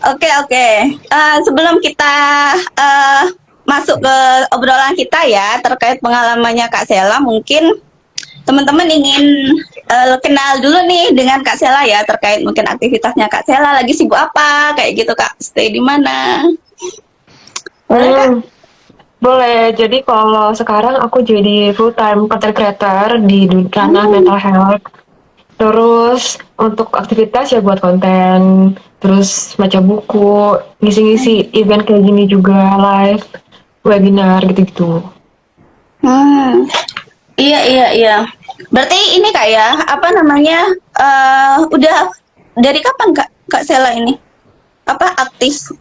Oke, oke. Sebelum kita eh, masuk ke obrolan kita ya terkait pengalamannya Kak Sela, mungkin teman-teman ingin kenal dulu nih dengan Kak Sela ya terkait mungkin aktivitasnya Kak Sela lagi sibuk apa kayak gitu Kak, stay di mana? Boleh Kak? Hmm, boleh. Jadi kalau sekarang aku jadi full time content creator di ranah Hmm, mental health. Terus untuk aktivitas ya buat konten, terus baca buku, ngisi-ngisi event kayak gini juga, live, webinar gitu-gitu. hmm. Iya, iya, iya. Berarti ini Kak ya, apa namanya? Udah dari kapan Kak Kak Sela ini? Apa aktif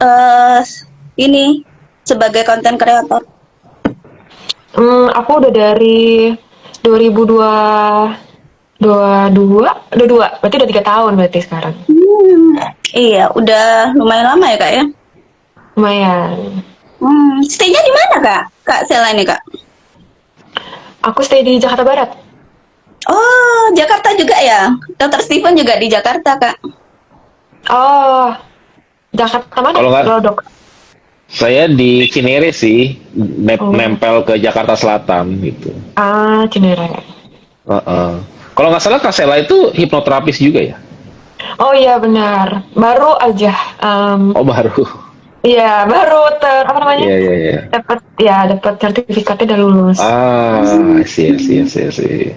ini sebagai konten kreator? Aku udah dari 2022, berarti udah 3 tahun berarti sekarang. Hmm, iya, udah lumayan lama ya Kak ya. Lumayan. Stay-nya di mana Kak? Kak Sela ini Kak? Aku stay di Jakarta Barat. Oh, Jakarta juga ya. Dokter Steven juga di Jakarta Kak. Oh, Jakarta mana? Kalau nggak, Glodok. saya di Cinere sih, Oh, nempel ke Jakarta Selatan gitu. Cinere. Heeh. Kalau nggak salah Kak Sela itu hipnoterapis juga ya? Oh iya benar, baru aja. em, Oh baru. Iya baru apa namanya? Iya iya iya. Dapat sertifikatnya udah lulus. Ah, sih sih sih sih.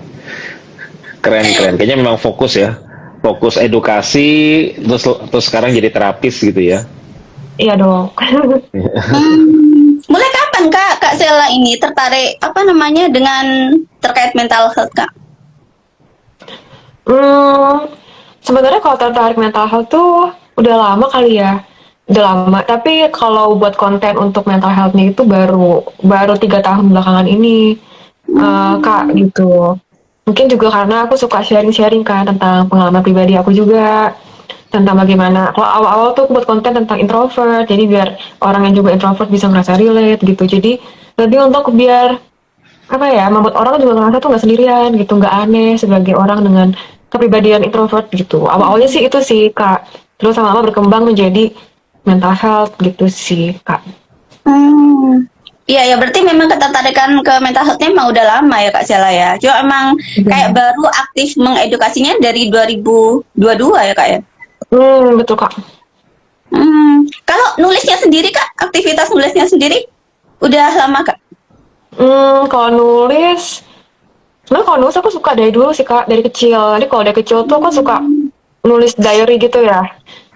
Keren keren. Kayaknya memang fokus ya. Fokus edukasi, terus sekarang jadi terapis gitu ya. Iya dong. Mulai kapan Kak Kak Sela ini tertarik apa namanya dengan terkait mental health Kak? Hmm, sebenarnya kalau tertarik mental health tuh udah lama kali ya. Udah lama, tapi kalau buat konten untuk mental health-nya itu baru baru 3 tahun belakangan ini, Kak, Hmm, gitu. Mungkin juga karena aku suka sharing-sharing kan tentang pengalaman pribadi aku juga, tentang bagaimana kalau awal-awal tuh aku buat konten tentang introvert, jadi biar orang yang juga introvert bisa ngerasa relate gitu. Jadi lebih untuk biar apa ya, membuat orang juga ngerasa tuh nggak sendirian gitu, nggak aneh sebagai orang dengan kepribadian introvert gitu. Awal-awalnya sih itu sih Kak, terus lama-lama berkembang menjadi mental health gitu sih Kak. hmm. Iya ya, berarti memang ketertarikan ke mental health-nya emang udah lama ya Kak Sela ya. Cuma emang kayak Iya. baru aktif mengedukasinya dari 2022 ya Kak ya. Betul Kak. Kalau nulisnya sendiri Kak, aktivitas nulisnya sendiri udah lama Kak? Kalau nulis, sebenarnya kalau nulis aku suka dari dulu sih Kak, dari kecil. Jadi kalau dari kecil tuh aku suka Hmm. nulis diary gitu ya,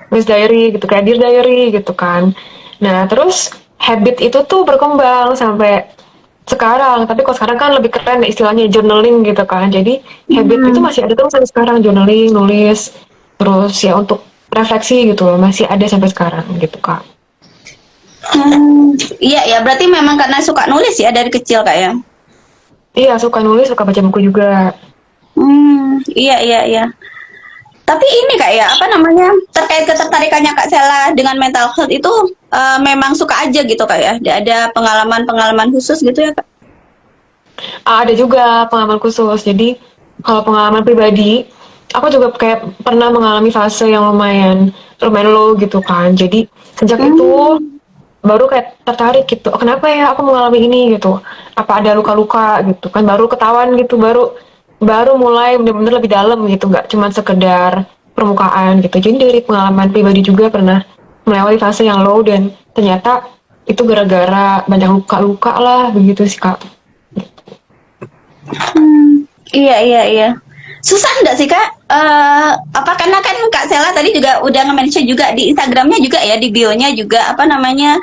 nulis diary gitu, kayak dear diary gitu kan. Nah terus habit itu tuh berkembang sampai sekarang, tapi kalau sekarang kan lebih keren istilahnya journaling gitu kan. Jadi habit itu Hmm. masih ada terus sampai sekarang, journaling, nulis, terus ya untuk refleksi gitu loh, masih ada sampai sekarang gitu Kak. Iya ya, berarti memang karena suka nulis ya dari kecil Kak ya. Iya suka nulis, suka baca buku juga. Iya, iya, iya. Tapi ini Kak ya, apa namanya, terkait ketertarikannya Kak Sela dengan mental health itu memang suka aja gitu Kak ya. Tidak ada pengalaman-pengalaman khusus gitu ya Kak. Ada juga pengalaman khusus. Jadi kalau pengalaman pribadi, aku juga kayak pernah mengalami fase yang lumayan lumayan low gitu kan. Jadi sejak itu Hmm. baru kayak tertarik gitu. "Oh, kenapa ya aku mengalami ini gitu? Apa ada luka-luka gitu kan? Baru ketahuan gitu, baru baru mulai bener-bener lebih dalam gitu, nggak cuma sekedar permukaan gitu. Jadi dari pengalaman pribadi juga pernah melewati fase yang low dan ternyata itu gara-gara banyak luka-luka lah begitu sih Kak. Iya, iya, iya. Susah nggak sih Kak? Apa karena kan Kak Sela tadi juga udah nge-mention juga di Instagramnya juga ya, di bio-nya juga apa namanya,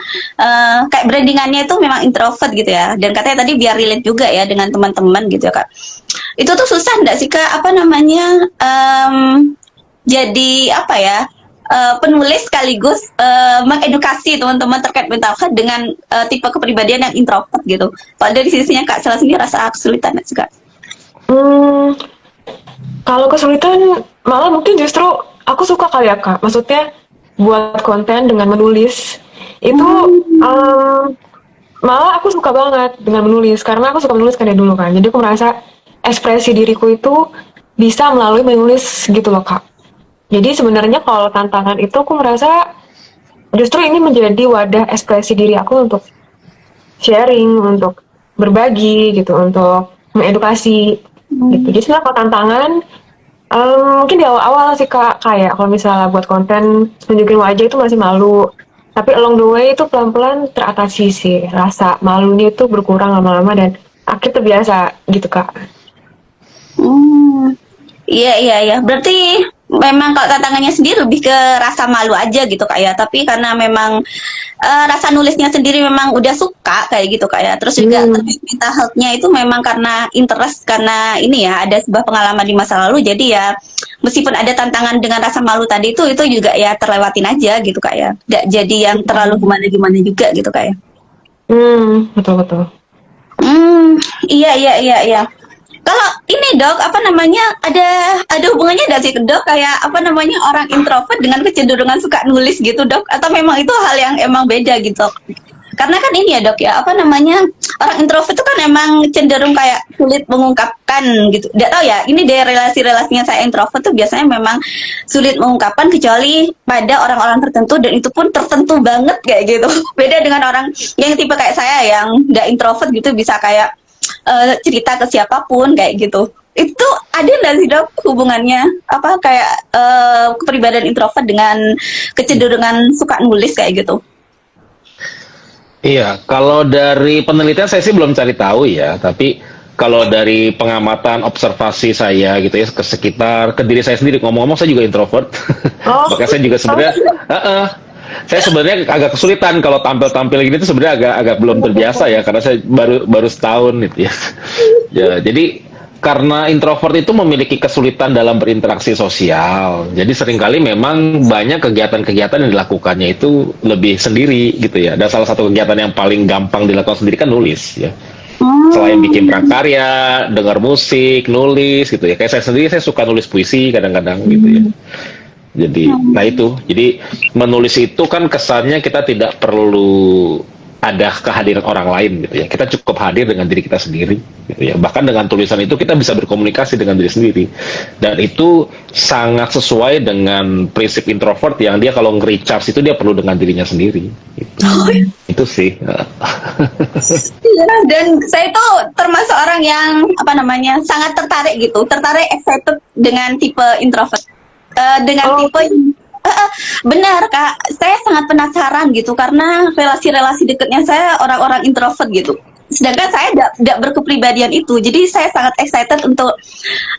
kayak brandingannya itu memang introvert gitu ya. Dan katanya tadi biar relate juga ya dengan teman-teman gitu ya Kak. Itu tuh susah nggak sih Kak? Apa namanya? Jadi apa ya? Penulis sekaligus mengedukasi teman-teman terkait mental health dengan tipe kepribadian yang introvert gitu. Kalau dari sisinya Kak Sela sendiri rasa kesulitan nggak sih Kak? Hmm, Kalau kesulitan malah mungkin justru aku suka kali ya Kak. Maksudnya buat konten dengan menulis itu Hmm. em, malah aku suka banget dengan menulis karena aku suka menulis kan dari dulu kan. Jadi aku merasa ekspresi diriku itu bisa melalui menulis gitu loh Kak. Jadi sebenarnya kalau tantangan itu aku merasa justru ini menjadi wadah ekspresi diri aku untuk sharing, untuk berbagi gitu, untuk mengedukasi gitu. Jadi sebenarnya kalau tantangan mungkin di awal-awal sih Kak, kayak kalau misalnya buat konten tunjukin wajah itu masih malu. Tapi along the way itu pelan-pelan teratasi sih. Rasa malunya itu berkurang lama-lama dan akhirnya terbiasa gitu Kak. Iya, iya, iya. Berarti memang kalau tantangannya sendiri lebih ke rasa malu aja gitu Kak ya. Tapi karena memang rasa nulisnya sendiri memang udah suka kayak gitu Kak ya. Terus juga terkait mental health-nya itu memang karena interest, karena ini ya ada sebuah pengalaman di masa lalu. Jadi ya meskipun ada tantangan dengan rasa malu tadi itu juga ya terlewatin aja gitu Kak ya. Nggak jadi yang terlalu gimana-gimana juga gitu Kak ya. Betul-betul. Iya, iya, iya, iya. Kalau ini Dok, apa namanya, ada hubungannya nggak sih Dok, kayak apa namanya orang introvert dengan kecenderungan suka nulis gitu Dok? Atau memang itu hal yang emang beda gitu? Karena kan ini ya Dok ya, apa namanya, orang introvert itu kan emang cenderung kayak sulit mengungkapkan gitu. Nggak tahu ya, ini dari relasi-relasinya saya introvert tuh biasanya memang sulit mengungkapkan kecuali pada orang-orang tertentu, dan itu pun tertentu banget kayak gitu. Beda dengan orang yang tipe kayak saya yang nggak introvert gitu, bisa kayak cerita ke siapapun kayak gitu. Itu ada nggak sih Dok hubungannya apa kayak kepribadian introvert dengan kecenderungan suka nulis kayak gitu? Iya, kalau dari penelitian saya sih belum cari tahu ya, tapi kalau dari pengamatan observasi saya gitu ya ke sekitar, ke diri saya sendiri, ngomong-ngomong saya juga introvert. Oh. Makanya saya juga sebenarnya saya sebenarnya agak kesulitan kalau tampil-tampil gini tuh sebenarnya agak belum terbiasa ya, karena saya baru setahun gitu ya. Ya, jadi karena introvert itu memiliki kesulitan dalam berinteraksi sosial. Jadi seringkali memang banyak kegiatan-kegiatan yang dilakukannya itu lebih sendiri gitu ya. Dan salah satu kegiatan yang paling gampang dilakukan sendiri kan nulis ya. Selain bikin prakarya, dengar musik, nulis gitu ya. Kayak saya sendiri, saya suka nulis puisi kadang-kadang gitu ya. Jadi, nah itu. Jadi menulis itu kan kesannya kita tidak perlu ada kehadiran orang lain gitu ya. Kita cukup hadir dengan diri kita sendiri gitu ya. Bahkan dengan tulisan itu kita bisa berkomunikasi dengan diri sendiri. Dan itu sangat sesuai dengan prinsip introvert yang dia kalau nge-recharge itu dia perlu dengan dirinya sendiri. Gitu. Itu sih. Iya, dan saya tuh termasuk orang yang apa namanya sangat tertarik gitu, tertarik excited dengan tipe introvert. Dengan tipe benar Kak, saya sangat penasaran gitu karena relasi-relasi dekatnya saya orang-orang introvert gitu. Sedangkan saya tidak berkepribadian itu, jadi saya sangat excited untuk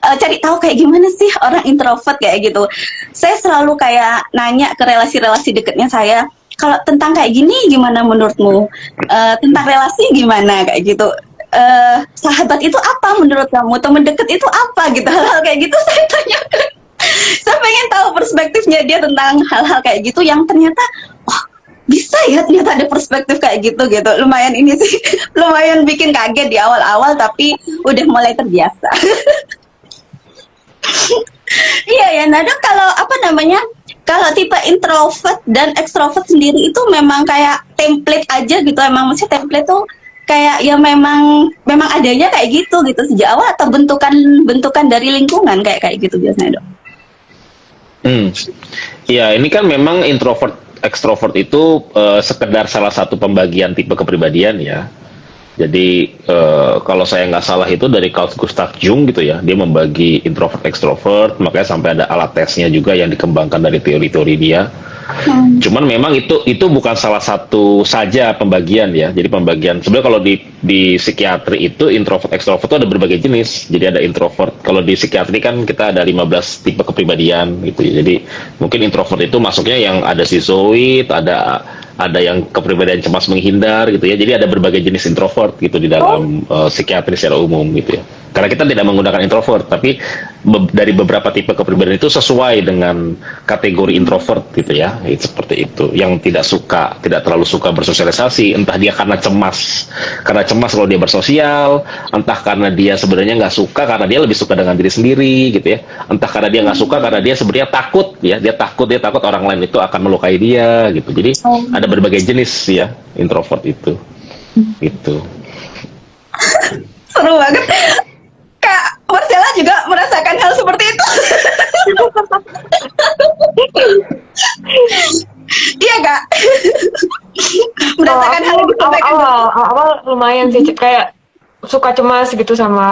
cari tahu kayak gimana sih orang introvert kayak gitu. Saya selalu kayak nanya ke relasi-relasi dekatnya saya, kalau tentang kayak gini gimana menurutmu? Tentang relasi gimana kayak gitu? Sahabat itu apa menurut kamu? Teman dekat itu apa gitu? Hal-hal kayak gitu saya tanyakan. Saya pengen tahu perspektifnya dia tentang hal-hal kayak gitu yang ternyata bisa ya, ternyata ada perspektif kayak gitu. Lumayan ini sih lumayan bikin kaget di awal-awal, tapi udah mulai terbiasa. Iya ya, nah Dok, kalau apa namanya, kalau tipe introvert dan ekstrovert sendiri itu memang kayak template aja gitu, emang mesti template tuh kayak ya memang adanya kayak gitu sejak awal, atau bentukan dari lingkungan kayak gitu biasanya Dok? Ya, ini kan memang introvert, ekstrovert itu sekedar salah satu pembagian tipe kepribadian ya. Jadi kalau saya nggak salah itu dari Carl Gustav Jung gitu ya, dia membagi introvert, ekstrovert, makanya sampai ada alat tesnya juga yang dikembangkan dari teori-teori dia. Cuman memang itu bukan salah satu saja pembagian ya. Jadi pembagian sebenarnya kalau di psikiatri itu introvert ekstrovert itu ada berbagai jenis. Jadi ada introvert. Kalau di psikiatri kan kita ada 15 tipe kepribadian gitu ya. Jadi mungkin introvert itu masuknya yang ada schizoid, ada yang kepribadian cemas menghindar gitu ya. Jadi ada berbagai jenis introvert gitu di dalam psikiatri secara umum gitu ya. Karena kita tidak menggunakan introvert, tapi dari beberapa tipe kepribadian itu sesuai dengan kategori introvert gitu ya. Itu seperti itu. Yang tidak terlalu suka bersosialisasi, entah dia karena cemas kalau dia bersosial, entah karena dia sebenarnya nggak suka karena dia lebih suka dengan diri sendiri gitu ya. Entah karena dia nggak suka karena dia sebenarnya takut ya, dia takut orang lain itu akan melukai dia gitu. Jadi ada berbagai jenis ya introvert itu. Gitu. Seru banget. Kak Marcella juga merasakan hal seperti itu. Iya kak. Kalau Merasakan aku hal yang disampaikan dokter. awal-awal lumayan sih, kayak suka cemas gitu sama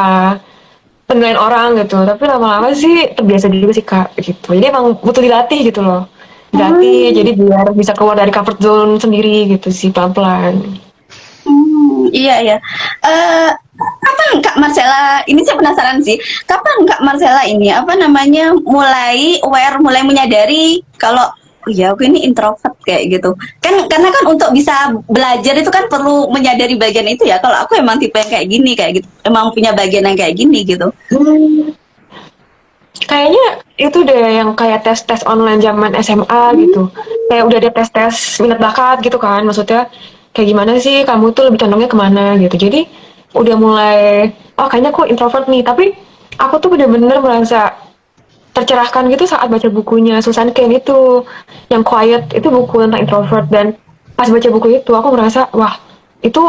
penilaian orang gitu. Tapi lama-lama sih terbiasa juga sih Kak gitu. Jadi emang butuh dilatih gitu loh. Dilatih Hmm. jadi biar bisa keluar dari comfort zone sendiri gitu sih pelan-pelan. Iya ya. Kapan Kak Marcella? Ini saya penasaran sih. Kapan Kak Marcella ini apa namanya mulai aware, mulai menyadari kalau oh ya aku ini introvert kayak gitu. Kan karena kan untuk bisa belajar itu kan perlu menyadari bagian itu ya. Kalau aku emang tipe yang kayak gini kayak gitu. Emang punya bagian yang kayak gini gitu. Hmm, kayaknya itu deh yang kayak tes-tes online zaman SMA gitu. Kayak udah ada tes-tes minat bakat gitu kan. Maksudnya kayak gimana sih kamu tuh lebih condongnya kemana gitu. Jadi udah mulai, oh kayaknya aku introvert nih. Tapi aku tuh bener-bener merasa tercerahkan gitu saat baca bukunya Susan Cain itu yang Quiet, itu buku tentang introvert. Dan pas baca buku itu aku merasa wah itu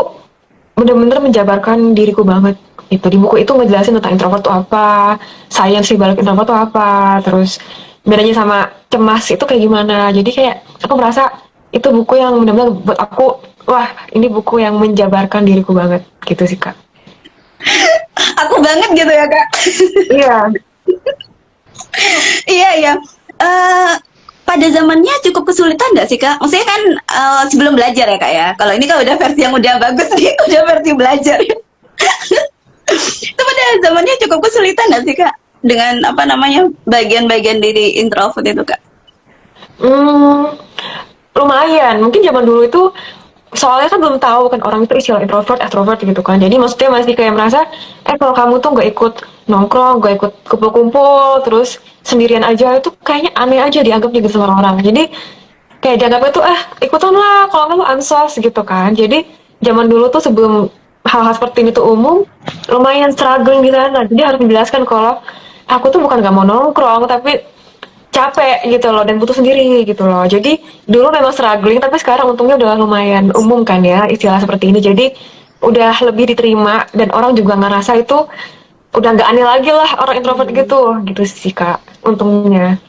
bener-bener menjabarkan diriku banget. Itu di buku itu ngejelasin tentang introvert itu apa, science di balik introvert itu apa, terus bedanya sama cemas itu kayak gimana. Jadi kayak aku merasa itu buku yang benar-benar buat aku, wah ini buku yang menjabarkan diriku banget gitu sih kak. Aku banget gitu ya Kak. Iya. Iya ya. Eh pada zamannya cukup kesulitan nggak sih Kak? Maksudnya kan sebelum belajar ya Kak ya. Kalau ini kan udah versi yang udah bagus nih, udah versi belajar. Itu pada zamannya cukup kesulitan nggak sih Kak? Dengan apa namanya bagian-bagian diri introvert itu Kak? Hmm, lumayan. Mungkin zaman dulu itu soalnya kan belum tahu kan orang itu istilah introvert, extrovert gitu kan. Jadi maksudnya masih kayak merasa, kalau kamu tuh nggak ikut nongkrong, nggak ikut kumpul-kumpul, terus sendirian aja itu kayaknya aneh aja dianggapnya gitu sama orang. Jadi kayak dianggapnya tuh ikutan lah kalau kamu ansos gitu kan. Jadi zaman dulu tuh sebelum hal-hal seperti ini tuh umum, lumayan struggling di sana. Jadi harus menjelaskan kalau aku tuh bukan gak mau nongkrong, tapi capek gitu loh dan butuh sendiri gitu loh. Jadi dulu memang struggling tapi sekarang untungnya udah lumayan umum kan ya istilah seperti ini. Jadi udah lebih diterima dan orang juga ngerasa itu udah nggak aneh lagi lah orang introvert gitu sih kak untungnya.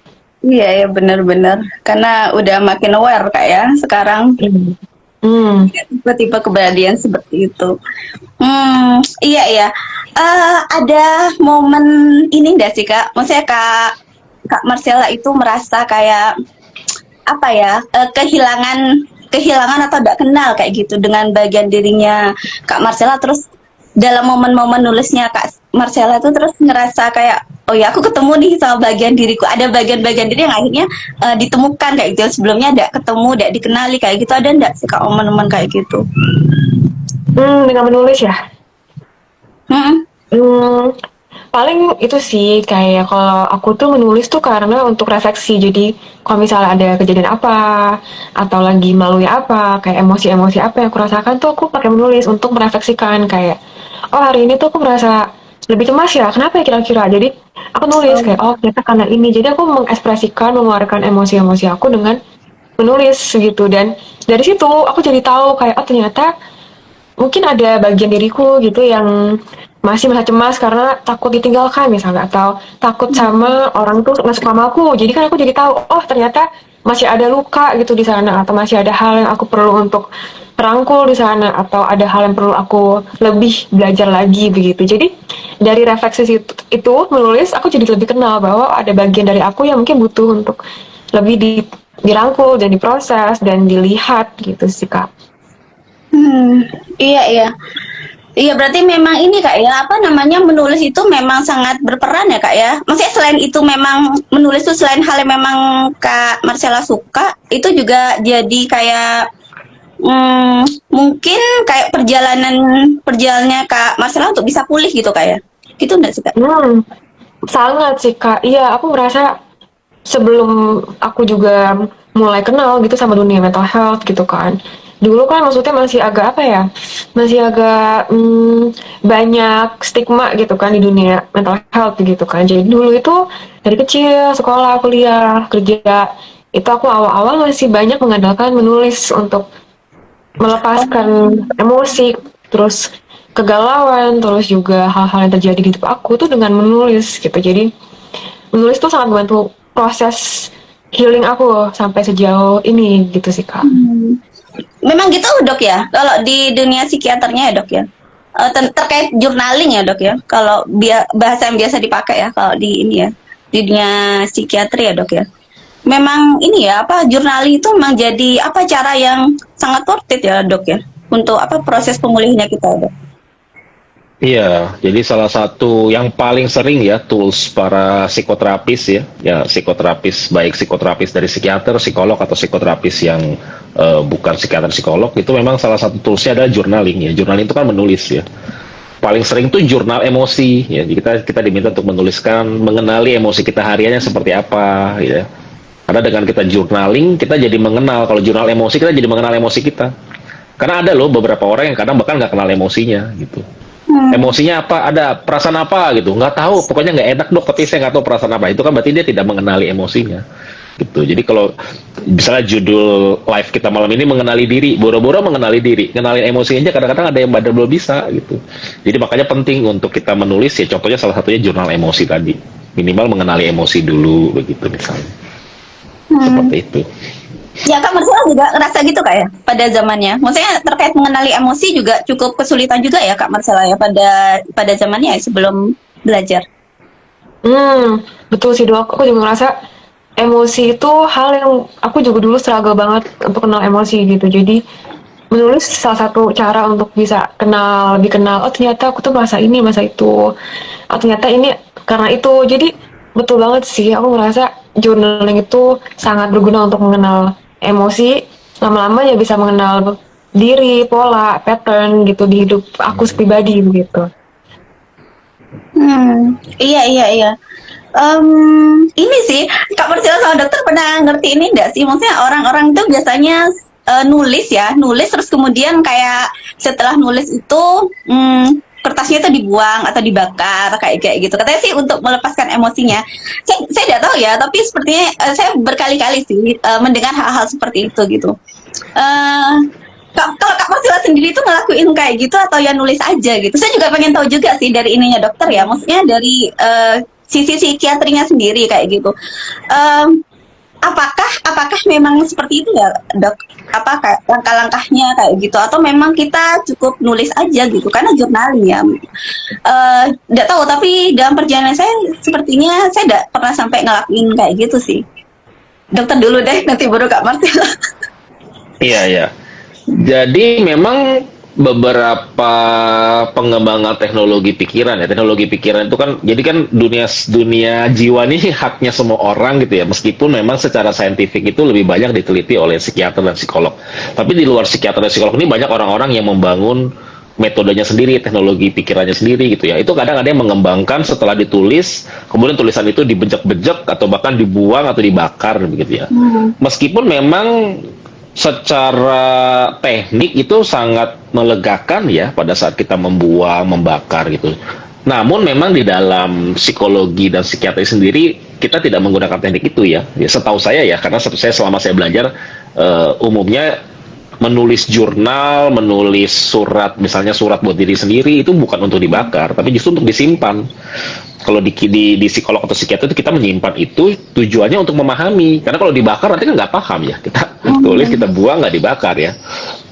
Iya ya benar-benar karena udah makin aware Kak ya sekarang Hmm. tipe-tipe kepribadian seperti itu. Iya ya. Ada momen ini enggak sih Kak? Maksudnya Kak Kak Marcella itu merasa kayak apa ya kehilangan kehilangan atau tidak kenal kayak gitu dengan bagian dirinya Kak Marcella terus dalam momen-momen nulisnya Kak Marcella itu terus ngerasa kayak oh ya aku ketemu nih sama bagian diriku ada bagian-bagian diri yang akhirnya ditemukan kayak gitu sebelumnya tidak ketemu tidak dikenali kayak gitu ada enggak sih Kak momen-momen kayak gitu. Dengan menulis ya. Hmm. Hmm, paling itu sih kayak kalau aku tuh menulis tuh karena untuk refleksi. Jadi kalau misalnya ada kejadian apa atau lagi malu ya apa, kayak emosi-emosi apa yang aku rasakan tuh aku pakai menulis untuk merefleksikan kayak oh hari ini tuh aku merasa lebih cemas ya. Kenapa ya kira-kira? Jadi aku nulis kayak oh ternyata karena ini. Jadi aku mengekspresikan, mengeluarkan emosi-emosi aku dengan menulis gitu dan dari situ aku jadi tahu kayak oh ternyata mungkin ada bagian diriku gitu yang masih merasa cemas karena takut ditinggalkan misalnya atau takut sama orang tuh nggak suka sama aku. Jadi kan aku jadi tahu, oh ternyata masih ada luka gitu di sana atau masih ada hal yang aku perlu untuk rangkul di sana atau ada hal yang perlu aku lebih belajar lagi begitu. Jadi dari refleksi itu menulis aku jadi lebih kenal bahwa ada bagian dari aku yang mungkin butuh untuk lebih dirangkul dan diproses dan dilihat gitu sih kak. Iya iya. Iya berarti memang ini Kak ya, apa namanya menulis itu memang sangat berperan ya Kak ya. Maksudnya selain itu memang menulis itu selain hal yang memang Kak Marcella suka, itu juga jadi kayak mungkin kayak perjalanannya Kak Marcella untuk bisa pulih gitu Kak ya. Gitu enggak sih Kak? Sangat sih kak. Iya aku merasa sebelum aku juga mulai kenal gitu sama dunia mental health gitu kan. Dulu kan maksudnya masih agak apa ya, masih agak banyak stigma gitu kan di dunia mental health gitu kan. Jadi dulu itu dari kecil, sekolah, kuliah, kerja, itu aku awal-awal masih banyak mengandalkan menulis untuk melepaskan emosi, terus kegalauan, terus juga hal-hal yang terjadi di hidup aku tuh dengan menulis gitu. Jadi menulis tuh sangat membantu proses healing aku sampai sejauh ini gitu sih Kak. Memang gitu dok ya, kalau di dunia psikiaternya ya dok ya. Terkait journaling ya dok ya, kalau bahasa yang biasa dipakai ya kalau di ini ya, di dunia psikiatri ya dok ya. Memang ini ya apa journaling itu memang jadi apa cara yang sangat worth it ya dok ya untuk apa proses pemulihannya kita dok. Iya, jadi salah satu yang paling sering ya tools para psikoterapis ya psikoterapis baik psikoterapis dari psikiater, psikolog atau psikoterapis yang bukan psikiater psikolog itu memang salah satu toolsnya adalah journaling ya. Journaling itu kan menulis ya. Paling sering tuh jurnal emosi ya. Jadi kita diminta untuk menuliskan mengenali emosi kita hariannya seperti apa gitu ya. Karena dengan kita journaling kita jadi mengenal kalau jurnal emosi kita jadi mengenal emosi kita. Karena ada loh beberapa orang yang kadang bahkan nggak kenal emosinya gitu. Emosinya apa? Ada perasaan apa gitu? Nggak tahu. Pokoknya nggak enak dok. Tapi saya nggak tahu perasaan apa. Itu kan berarti dia tidak mengenali emosinya. Gitu. Jadi kalau misalnya judul live kita malam ini mengenali diri, boro-boro mengenali diri, kenalin emosinya kadang-kadang ada yang badan belum bisa gitu. Jadi makanya penting untuk kita menulis ya. Contohnya salah satunya jurnal emosi tadi. Minimal mengenali emosi dulu begitu misalnya. Seperti itu. Ya Kak Marcella juga ngerasa gitu Kak ya pada zamannya. Maksudnya terkait mengenali emosi juga cukup kesulitan juga ya Kak Marcella ya pada zamannya ya, sebelum belajar. Betul sih dok. Aku juga ngerasa emosi itu hal yang aku juga dulu struggle banget untuk kenal emosi gitu. Jadi menulis salah satu cara untuk bisa lebih kenal. Oh ternyata aku tuh merasa ini, merasa itu. Oh ternyata ini karena itu. Jadi betul banget sih. Aku ngerasa journaling itu sangat berguna untuk mengenal emosi. Lama-lama ya bisa mengenal diri, pola, pattern gitu di hidup aku pribadi begitu. Iya iya iya. Ini sih Kak Marcella sama dokter pernah ngerti ini enggak sih? Maksudnya orang-orang itu biasanya nulis terus kemudian kayak setelah nulis itu kertasnya itu dibuang atau dibakar kayak kayak gitu. Katanya sih untuk melepaskan emosinya. Saya tidak tahu ya, tapi sepertinya saya berkali-kali sih mendengar hal-hal seperti itu gitu. Eh kalau Kak Marcella sendiri itu ngelakuin kayak gitu atau ya nulis aja gitu? Saya juga pengen tahu juga sih dari ininya dokter ya, maksudnya dari sisi psikiatrinya sendiri kayak gitu. Em, apakah memang seperti itu ya dok? Apakah langkah-langkahnya kayak gitu atau memang kita cukup nulis aja gitu karena jurnaling ya? Tidak tahu tapi dalam perjalanan saya sepertinya saya tidak pernah sampai ngelakuin kayak gitu sih. Dokter dulu deh, nanti baru Kak Marcella. Iya, iya. Jadi memang beberapa pengembangan teknologi pikiran ya. Teknologi pikiran itu kan jadi kan dunia jiwa ini haknya semua orang gitu ya. Meskipun memang secara saintifik itu lebih banyak diteliti oleh psikiater dan psikolog. Tapi di luar psikiater dan psikolog ini banyak orang-orang yang membangun metodenya sendiri, teknologi pikirannya sendiri gitu ya. Itu kadang ada yang mengembangkan setelah ditulis, kemudian tulisan itu dibejek-bejek atau bahkan dibuang atau dibakar begitu ya. Meskipun memang secara teknik itu sangat melegakan ya pada saat kita membuang, membakar gitu. Namun memang di dalam psikologi dan psikiatri sendiri kita tidak menggunakan teknik itu ya. Ya setahu saya ya, karena saya selama saya belajar umumnya menulis jurnal, menulis surat, misalnya surat buat diri sendiri itu bukan untuk dibakar, tapi justru untuk disimpan. Kalau di psikolog atau psikiater itu kita menyimpan itu tujuannya untuk memahami. Karena kalau dibakar nanti kan nggak paham ya. Kita tulis, kita buang, nggak dibakar ya.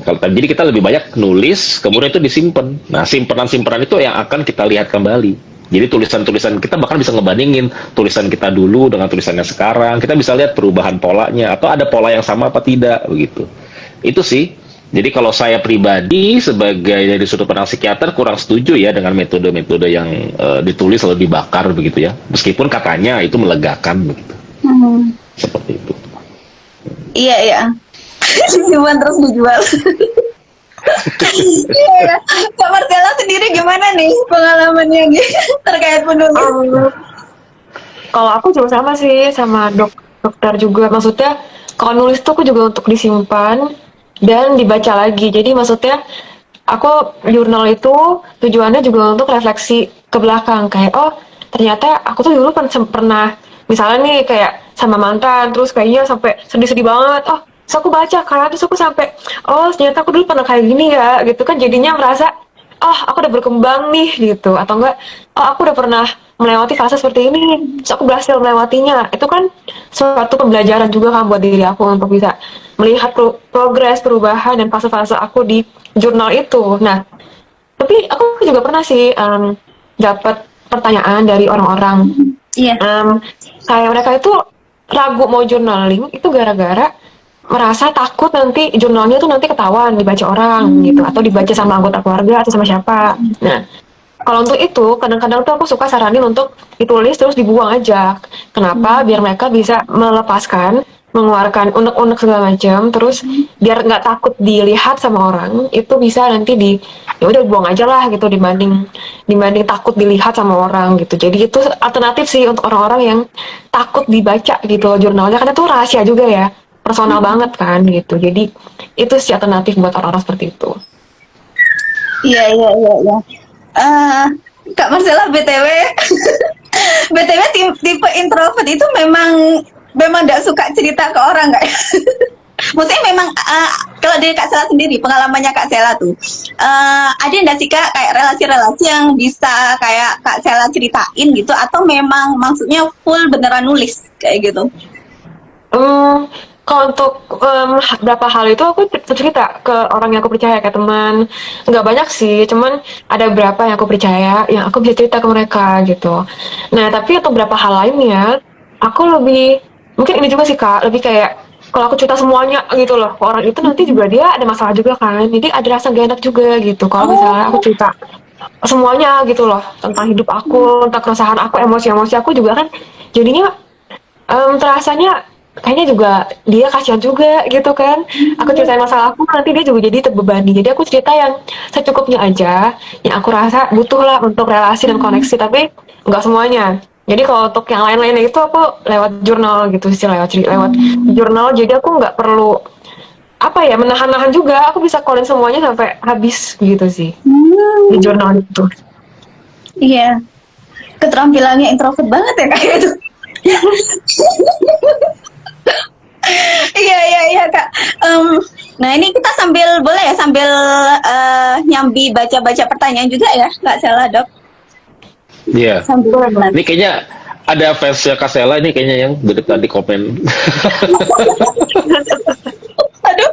Jadi kita lebih banyak nulis, kemudian itu disimpan. Nah, simpenan-simpenan itu yang akan kita lihat kembali. Jadi tulisan-tulisan kita bahkan bisa ngebandingin tulisan kita dulu dengan tulisannya sekarang. Kita bisa lihat perubahan polanya atau ada pola yang sama apa tidak begitu. Itu sih. Jadi kalau saya pribadi sebagai dari sudut pandang psikiater kurang setuju ya dengan metode-metode yang ditulis lalu dibakar begitu ya. Meskipun katanya itu melegakan begitu. Seperti itu. Iya iya. Disimpan terus dijual. Iya. Kak Marcella sendiri gimana nih pengalamannya terkait menulis? Kalau aku juga sama sih sama dokter juga. Maksudnya kalau nulis tuh aku juga untuk disimpan dan dibaca lagi. Jadi maksudnya aku jurnal itu tujuannya juga untuk refleksi ke belakang kayak oh ternyata aku tuh dulu pernah misalnya nih kayak sama mantan terus kayaknya sampai sedih-sedih banget. Oh, terus aku baca karena terus aku sampai oh ternyata aku dulu pernah kayak gini ya gitu kan jadinya merasa oh aku udah berkembang nih gitu atau enggak oh aku udah pernah melewati fase seperti ini, terus aku berhasil melewatinya. Itu kan suatu pembelajaran juga kan buat diri aku untuk bisa melihat progres, perubahan, dan fase-fase aku di jurnal itu. Nah, tapi aku juga pernah sih dapat pertanyaan dari orang-orang. Iya. Kayak mereka itu ragu mau journaling itu gara-gara merasa takut nanti jurnalnya tuh nanti ketahuan dibaca orang gitu, atau dibaca sama anggota keluarga atau sama siapa. Nah, kalau untuk itu kadang-kadang tuh aku suka saranin untuk ditulis terus dibuang aja. Kenapa? Biar mereka bisa melepaskan, mengeluarkan unek-unek segala macam, terus biar nggak takut dilihat sama orang, itu bisa nanti ya udah buang aja lah gitu, dibanding takut dilihat sama orang gitu. Jadi itu alternatif sih untuk orang-orang yang takut dibaca gitu loh jurnalnya, karena itu rahasia juga ya, personal banget kan gitu. Jadi itu sih alternatif buat orang-orang seperti itu. Iya. Kak Marcella, BTW, BTW tipe introvert itu memang tidak suka cerita ke orang nggak? Maksudnya memang kalau dari Kak Sela sendiri, pengalamannya Kak Sela tuh, ada nggak sih Kak kayak relasi-relasi yang bisa kayak Kak Sela ceritain gitu, atau memang maksudnya full beneran nulis kayak gitu? Kalau untuk beberapa hal itu aku cerita ke orang yang aku percaya, kayak teman. Nggak banyak sih, cuman ada beberapa yang aku percaya yang aku bisa cerita ke mereka gitu. Nah, tapi untuk beberapa hal lainnya, aku lebih, mungkin ini juga sih Kak, lebih kayak kalau aku cerita semuanya gitu loh ke orang itu, nanti juga dia ada masalah juga kan. Jadi ada rasa gak enak juga gitu kalau misalnya aku cerita semuanya gitu loh tentang hidup aku, tentang keresahan aku, emosi-emosi aku juga kan jadinya terasanya kayaknya juga dia kasihan juga gitu kan. Aku ceritain masalah aku, nanti dia juga jadi terbebani. Jadi aku cerita yang secukupnya aja, yang aku rasa butuh lah untuk relasi dan koneksi, tapi nggak semuanya. Jadi kalau untuk yang lain-lainnya itu aku lewat jurnal gitu sih, lewat jurnal. Jadi aku nggak perlu apa ya, menahan-nahan juga. Aku bisa keluarin semuanya sampai habis gitu sih di jurnal itu. Iya, keterampilannya introvert banget ya kayak itu. Iya Kak. Nah ini kita boleh ya sambil nyambi baca-baca pertanyaan juga ya Kak Sela, Dok? Iya. Ini kayaknya ada fansnya Kak Sela ini kayaknya yang dari tadi komen. Aduh.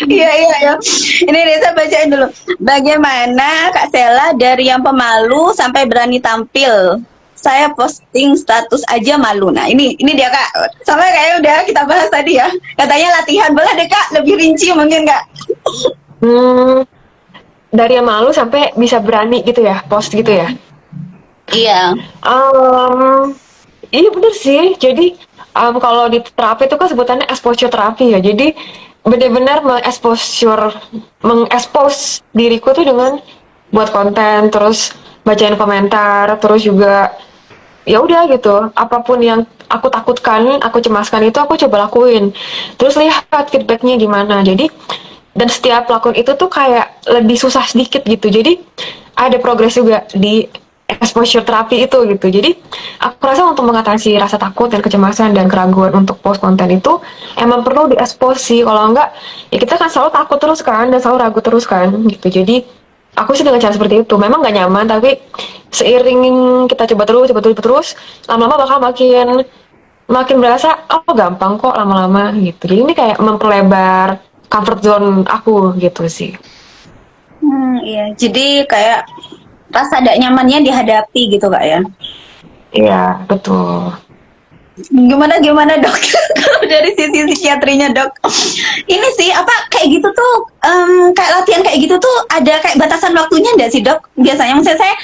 Iya. Ini Reza bacain dulu. Bagaimana Kak Sela dari yang pemalu sampai berani tampil? Saya posting status aja malu. Nah ini dia Kak. Sama kayak udah kita bahas tadi ya. Katanya latihan, boleh deh Kak lebih rinci mungkin Kak. Dari yang malu sampai bisa berani gitu ya, post gitu ya. Iya. Iya bener sih. Jadi kalau di terapi itu kan sebutannya exposure terapi ya. Jadi benar-benar mengekspos diriku tuh dengan buat konten, terus bacain komentar, terus juga ya udah gitu, apapun yang aku takutkan, aku cemaskan itu aku coba lakuin, terus lihat feedbacknya gimana. Jadi dan setiap lakuin itu tuh kayak lebih susah sedikit gitu, jadi ada progres juga di exposure terapi itu gitu. Jadi aku rasa untuk mengatasi rasa takut dan kecemasan dan keraguan untuk post konten itu emang perlu diekspos sih. Kalau enggak ya kita kan selalu takut terus kan, dan selalu ragu terus kan gitu. Jadi aku sih dengan cara seperti itu, memang gak nyaman, tapi seiring kita coba terus, lama-lama bakal makin berasa, oh gampang kok lama-lama gitu. Jadi ini kayak memperlebar comfort zone aku gitu sih. Iya, jadi kayak rasa tidak nyamannya dihadapi gitu Kak ya? Iya, betul. Gimana Dok? Kalau dari sisi psikiatrinya Dok, ini sih apa kayak gitu tuh, kayak latihan kayak gitu tuh ada kayak batasan waktunya nggak sih Dok? Biasanya maksud saya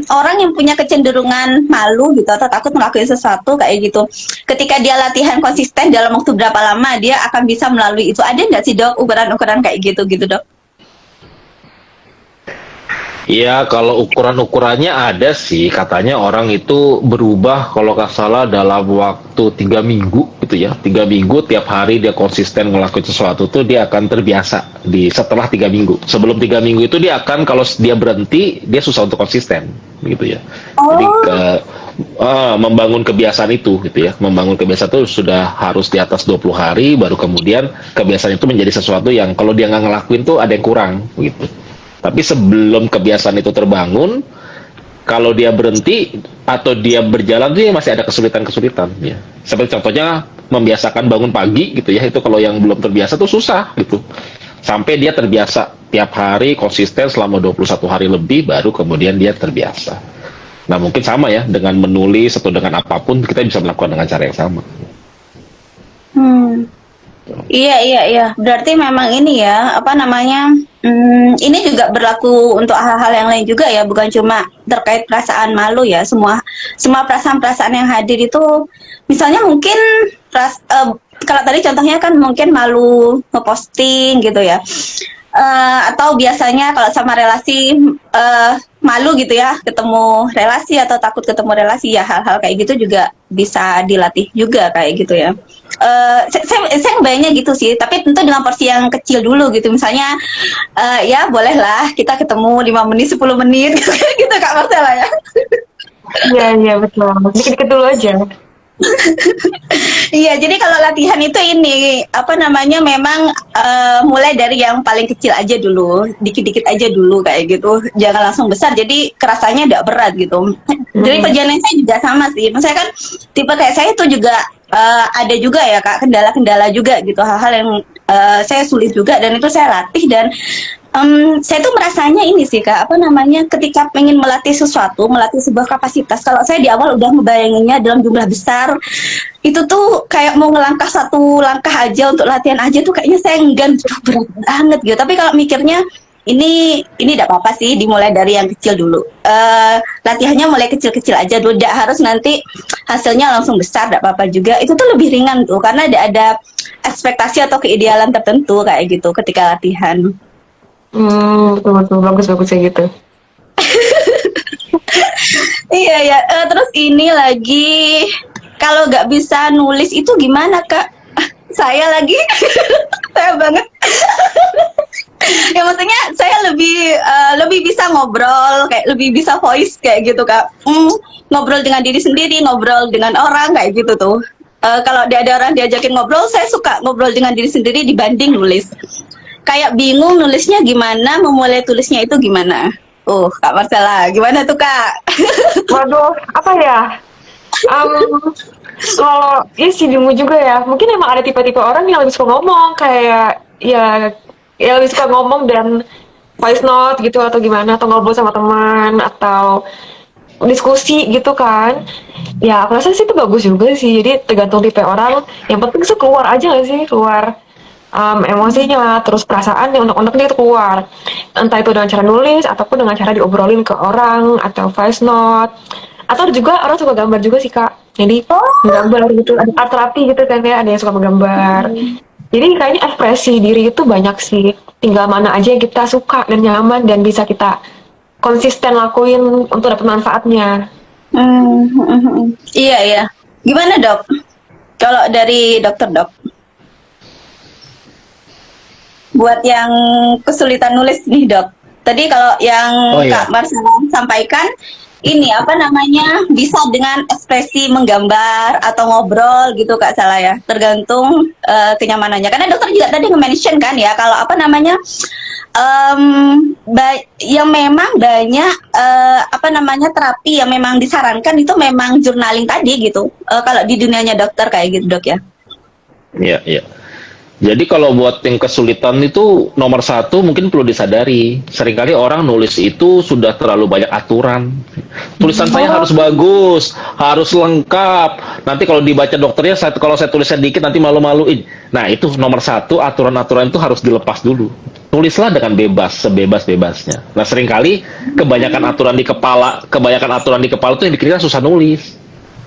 orang yang punya kecenderungan malu gitu atau takut melakukan sesuatu kayak gitu, ketika dia latihan konsisten dalam waktu berapa lama dia akan bisa melalui itu, ada nggak sih Dok ukuran-ukuran kayak gitu Dok? Ya, kalau ukuran-ukurannya ada sih. Katanya orang itu berubah kalau nggak salah dalam waktu 3 minggu gitu ya. 3 minggu tiap hari dia konsisten ngelakuin sesuatu tuh dia akan terbiasa setelah 3 minggu. Sebelum 3 minggu itu dia akan, kalau dia berhenti dia susah untuk konsisten gitu ya. Jadi membangun kebiasaan itu gitu ya. Membangun kebiasaan itu sudah harus di atas 20 hari, baru kemudian kebiasaan itu menjadi sesuatu yang kalau dia nggak ngelakuin tuh ada yang kurang gitu. Tapi sebelum kebiasaan itu terbangun, Kalau dia berhenti atau dia berjalan tuh ya masih ada kesulitan-kesulitan ya. Seperti contohnya membiasakan bangun pagi gitu ya, itu kalau yang belum terbiasa tuh susah gitu. Sampai dia terbiasa tiap hari konsisten selama 21 hari lebih baru kemudian dia terbiasa. Nah, mungkin sama ya dengan menulis atau dengan apapun kita bisa melakukan dengan cara yang sama. Hmm. Iya, iya, iya. Berarti memang ini ya, apa namanya? Ini juga berlaku untuk hal-hal yang lain juga ya, bukan cuma terkait perasaan malu ya. Semua semua perasaan-perasaan yang hadir itu, misalnya mungkin kalau tadi contohnya kan mungkin malu ngeposting gitu ya. Atau biasanya kalau sama relasi malu gitu ya, ketemu relasi atau takut ketemu relasi ya, hal-hal kayak gitu juga bisa dilatih juga kayak gitu ya. Saya bayangnya gitu sih, tapi tentu dengan porsi yang kecil dulu gitu. Misalnya ya bolehlah kita ketemu 5 menit 10 menit gitu Kak Marcella ya. Iya, iya betul. Dikit-dikit dulu aja. Iya, jadi kalau latihan itu ini apa namanya memang mulai dari yang paling kecil aja dulu, dikit-dikit aja dulu kayak gitu, jangan langsung besar. Jadi kerasanya tidak berat gitu. Jadi perjalanan saya juga sama sih. Maksudnya kan tipe kayak saya itu juga ada juga ya Kak kendala-kendala juga gitu, hal-hal yang saya sulit juga dan itu saya latih dan saya tuh merasanya ini sih Kak, apa namanya, ketika pengen melatih sesuatu, melatih sebuah kapasitas, kalau saya di awal udah ngebayanginnya dalam jumlah besar, itu tuh kayak mau ngelangkah satu langkah aja untuk latihan aja tuh kayaknya saya enggan, berat banget gitu. Tapi kalau mikirnya ini tidak apa-apa sih, dimulai dari yang kecil dulu. Latihannya mulai kecil-kecil aja dulu, tidak harus nanti hasilnya langsung besar, tidak apa-apa juga. Itu tuh lebih ringan tuh, karena ada ekspektasi atau keidealan tertentu kayak gitu ketika latihan. Betul betul bagus kayak gitu. Iya ya, terus ini lagi kalau nggak bisa nulis itu gimana Kak? Saya lagi, saya banget. Ya maksudnya saya lebih bisa ngobrol, kayak lebih bisa voice kayak gitu Kak. Ngobrol dengan diri sendiri, ngobrol dengan orang kayak gitu tuh. Kalau ada orang diajakin ngobrol, saya suka ngobrol dengan diri sendiri dibanding nulis. Kayak bingung nulisnya gimana, memulai tulisnya itu gimana. Kak Marcella, gimana tuh Kak? Waduh, apa ya? Kalau ya sih bingung juga ya. Mungkin emang ada tipe-tipe orang yang lebih suka ngomong, kayak ya lebih suka ngomong dan voice note gitu atau gimana, atau ngobrol sama teman atau diskusi gitu kan. Ya aku rasa sih itu bagus juga sih. Jadi tergantung tipe orang. Yang penting sih keluar aja gak sih, keluar emosinya, terus perasaan yang unek-uneknya itu keluar. Entah itu dengan cara nulis, ataupun dengan cara diobrolin ke orang, atau voice note. Atau juga orang suka gambar juga sih Kak. Jadi gambar gitu, ada art terapi gitu kan ya, ada yang suka menggambar. Jadi kayaknya ekspresi diri itu banyak sih. Tinggal mana aja yang kita suka dan nyaman dan bisa kita konsisten lakuin untuk dapat manfaatnya. Iya ya. Gimana Dok? Kalau dari dokter Dok? Buat yang kesulitan nulis nih Dok. Tadi kalau yang Kak Marcella sampaikan, ini apa namanya, bisa dengan ekspresi menggambar atau ngobrol gitu Kak Salah ya, tergantung kenyamanannya. Karena dokter juga tadi nge-mention kan ya, kalau apa namanya, yang memang banyak apa namanya terapi yang memang disarankan itu memang journaling tadi gitu. Kalau di dunianya dokter kayak gitu Dok ya. Iya, iya. Jadi kalau buat yang kesulitan itu nomor satu mungkin perlu disadari. Seringkali orang nulis itu sudah terlalu banyak aturan. Tulisan saya harus bagus, harus lengkap. Nanti kalau dibaca dokternya, kalau saya tulisnya dikit nanti malu-maluin. Nah itu nomor satu, aturan-aturan itu harus dilepas dulu. Tulislah dengan bebas, sebebas-bebasnya. Nah seringkali kebanyakan aturan di kepala itu yang bikin kita susah nulis.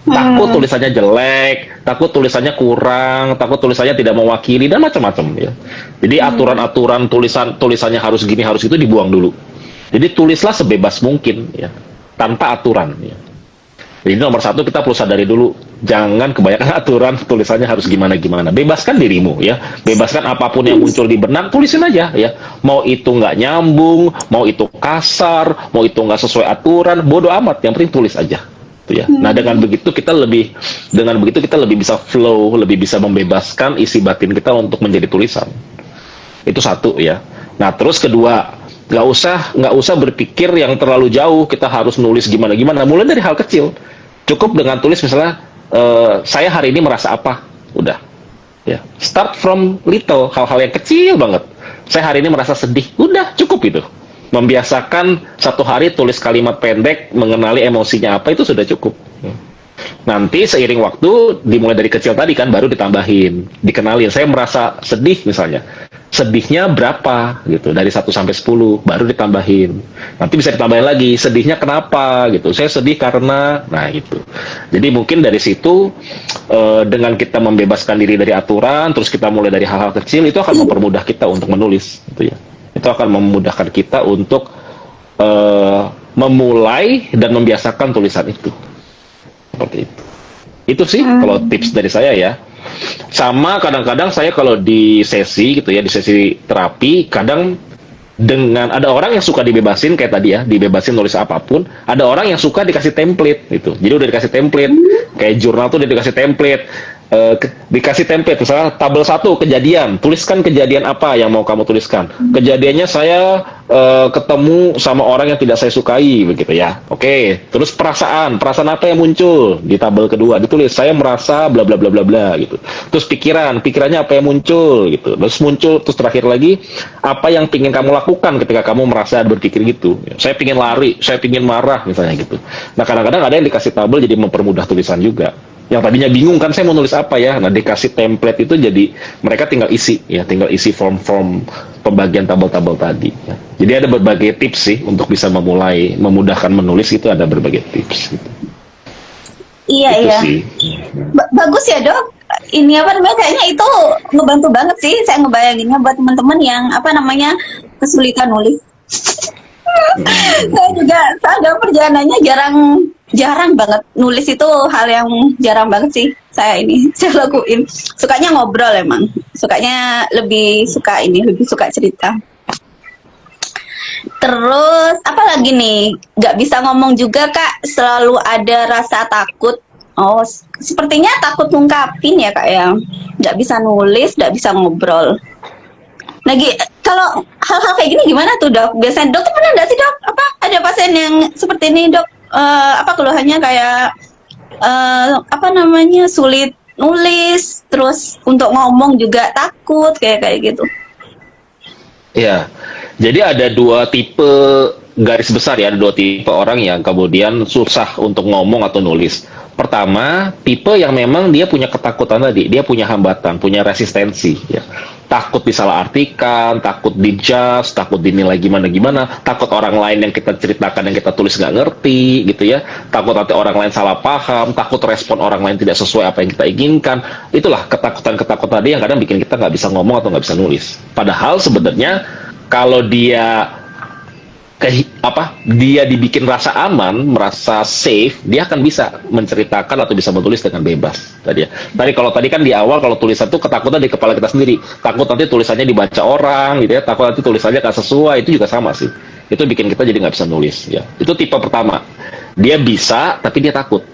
Takut tulisannya jelek, takut tulisannya kurang, takut tulisannya tidak mewakili dan macam-macam ya. Jadi aturan-aturan tulisannya harus gini harus itu dibuang dulu. Jadi tulislah sebebas mungkin ya, tanpa aturan ya. Jadi nomor satu kita perlu sadari dulu, jangan kebanyakan aturan, tulisannya harus gimana-gimana. Bebaskan dirimu ya, bebaskan apapun yang muncul di benak, tulisin aja ya. Mau itu nggak nyambung, mau itu kasar, mau itu nggak sesuai aturan, bodo amat. Yang penting tulis aja. Ya. Nah dengan begitu kita lebih bisa flow, lebih bisa membebaskan isi batin kita untuk menjadi tulisan. Itu satu ya. Nah terus kedua, Nggak usah berpikir yang terlalu jauh. Kita harus nulis gimana. Mulai dari hal kecil. Cukup dengan tulis misalnya, saya hari ini merasa apa. Udah. Ya. Start from little, hal-hal yang kecil banget. Saya hari ini merasa sedih. Udah, cukup itu. Membiasakan satu hari tulis kalimat pendek mengenali emosinya apa, itu sudah cukup. Nanti seiring waktu dimulai dari kecil tadi kan, baru ditambahin, dikenalin. Saya merasa sedih misalnya. Sedihnya berapa gitu, dari 1 sampai 10, baru ditambahin. Nanti bisa ditambahin lagi, sedihnya kenapa gitu. Saya sedih karena, nah gitu. Jadi mungkin dari situ dengan kita membebaskan diri dari aturan, terus kita mulai dari hal-hal kecil, itu akan mempermudah kita untuk menulis gitu ya. Itu akan memudahkan kita untuk memulai dan membiasakan tulisan itu. Seperti itu. Itu sih kalau tips dari saya ya. Sama kadang-kadang saya kalau di sesi gitu ya, di sesi terapi, kadang dengan ada orang yang suka dibebasin kayak tadi ya, dibebasin nulis apapun. Ada orang yang suka dikasih template gitu. Jadi udah dikasih template, kayak jurnal tuh udah dikasih template. Dikasih template misalnya tabel 1 kejadian, tuliskan kejadian apa yang mau kamu tuliskan. Kejadiannya saya ketemu sama orang yang tidak saya sukai begitu ya. Oke, terus perasaan apa yang muncul di tabel kedua ditulis, saya merasa bla bla bla bla bla gitu. Terus pikirannya apa yang muncul gitu. Terus terakhir lagi apa yang pingin kamu lakukan ketika kamu merasa berpikir gitu. Saya pingin lari, saya pingin marah misalnya gitu. Nah kadang-kadang ada yang dikasih tabel jadi mempermudah tulisan juga. Yang tadinya bingung kan saya mau nulis apa ya, nah dikasih template itu jadi mereka tinggal isi form-form pembagian tabel-tabel tadi ya. Jadi ada berbagai tips sih untuk bisa memudahkan menulis, itu ada berbagai tips gitu. Iya Itu iya. sih. Bagus ya dok. Ini apa namanya, kayaknya itu ngebantu banget sih. Saya ngebayanginnya buat teman-teman yang apa namanya kesulitan nulis. Saya juga sadar perjalanannya jarang banget nulis, itu hal yang jarang banget sih saya lakuin. Sukanya ngobrol emang, lebih suka cerita. Terus apa lagi nih, nggak bisa ngomong juga kak, selalu ada rasa takut. Oh sepertinya takut ngungkapin ya kak ya, nggak bisa nulis, nggak bisa ngobrol. Lagi kalau hal-hal kayak gini gimana tuh dok? Biasanya dokter pernah nggak sih dok? Apa ada pasien yang seperti ini dok? Apa keluhannya kayak sulit nulis, terus untuk ngomong juga takut kayak gitu. Iya. Jadi ada 2 tipe garis besar ya, ada 2 tipe orang yang kemudian susah untuk ngomong atau nulis. Pertama, tipe yang memang dia punya ketakutan tadi, dia punya hambatan, punya resistensi ya. Takut disalahartikan, takut dijudge, takut dinilai gimana-gimana, takut orang lain yang kita ceritakan, yang kita tulis nggak ngerti gitu ya, takut nanti orang lain salah paham, takut respon orang lain tidak sesuai apa yang kita inginkan. Itulah ketakutan-ketakutan tadi yang kadang bikin kita nggak bisa ngomong atau nggak bisa nulis. Padahal sebenarnya kalau dia dibikin rasa aman, merasa safe, dia akan bisa menceritakan atau bisa menulis dengan bebas. Tadi kan di awal kalau tulisan itu ketakutan di kepala kita sendiri, takut nanti tulisannya dibaca orang gitu ya, takut nanti tulisannya nggak sesuai, itu juga sama sih. Itu bikin kita jadi nggak bisa nulis ya. Itu tipe pertama, dia bisa tapi dia takut.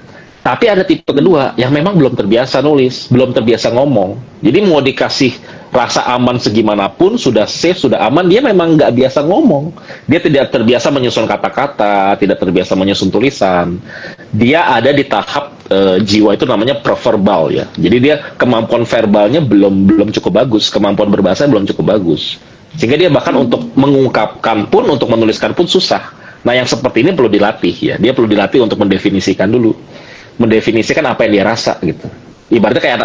Tapi ada tipe kedua yang memang belum terbiasa nulis, belum terbiasa ngomong. Jadi mau dikasih rasa aman segimanapun, sudah safe, sudah aman, dia memang nggak biasa ngomong. Dia tidak terbiasa menyusun kata-kata, tidak terbiasa menyusun tulisan. Dia ada di tahap jiwa itu namanya preverbal ya. Jadi dia kemampuan verbalnya belum cukup bagus, kemampuan berbahasa belum cukup bagus. Sehingga dia bahkan untuk mengungkapkan pun, untuk menuliskan pun susah. Nah yang seperti ini perlu dilatih ya. Dia perlu dilatih untuk mendefinisikan dulu. Mendefinisikan apa yang dia rasa gitu. Ibaratnya kayak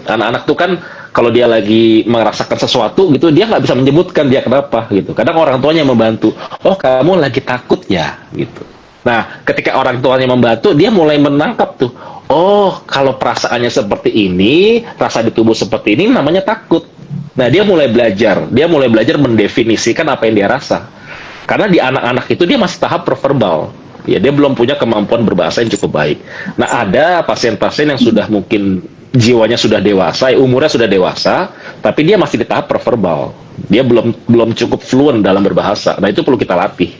anak-anak tuh kan kalau dia lagi merasakan sesuatu gitu, dia nggak bisa menyebutkan dia kenapa gitu. Kadang orang tuanya membantu, oh kamu lagi takut ya gitu. Nah ketika orang tuanya membantu, dia mulai menangkap tuh, oh kalau perasaannya seperti ini, rasa di tubuh seperti ini namanya takut. Nah dia mulai belajar mendefinisikan apa yang dia rasa. Karena di anak-anak itu dia masih tahap preverbal. Ya, dia belum punya kemampuan berbahasa yang cukup baik. Nah, ada pasien-pasien yang sudah mungkin jiwanya sudah dewasa, umurnya sudah dewasa, tapi dia masih di tahap preverbal. Dia belum cukup fluent dalam berbahasa. Nah, itu perlu kita latih.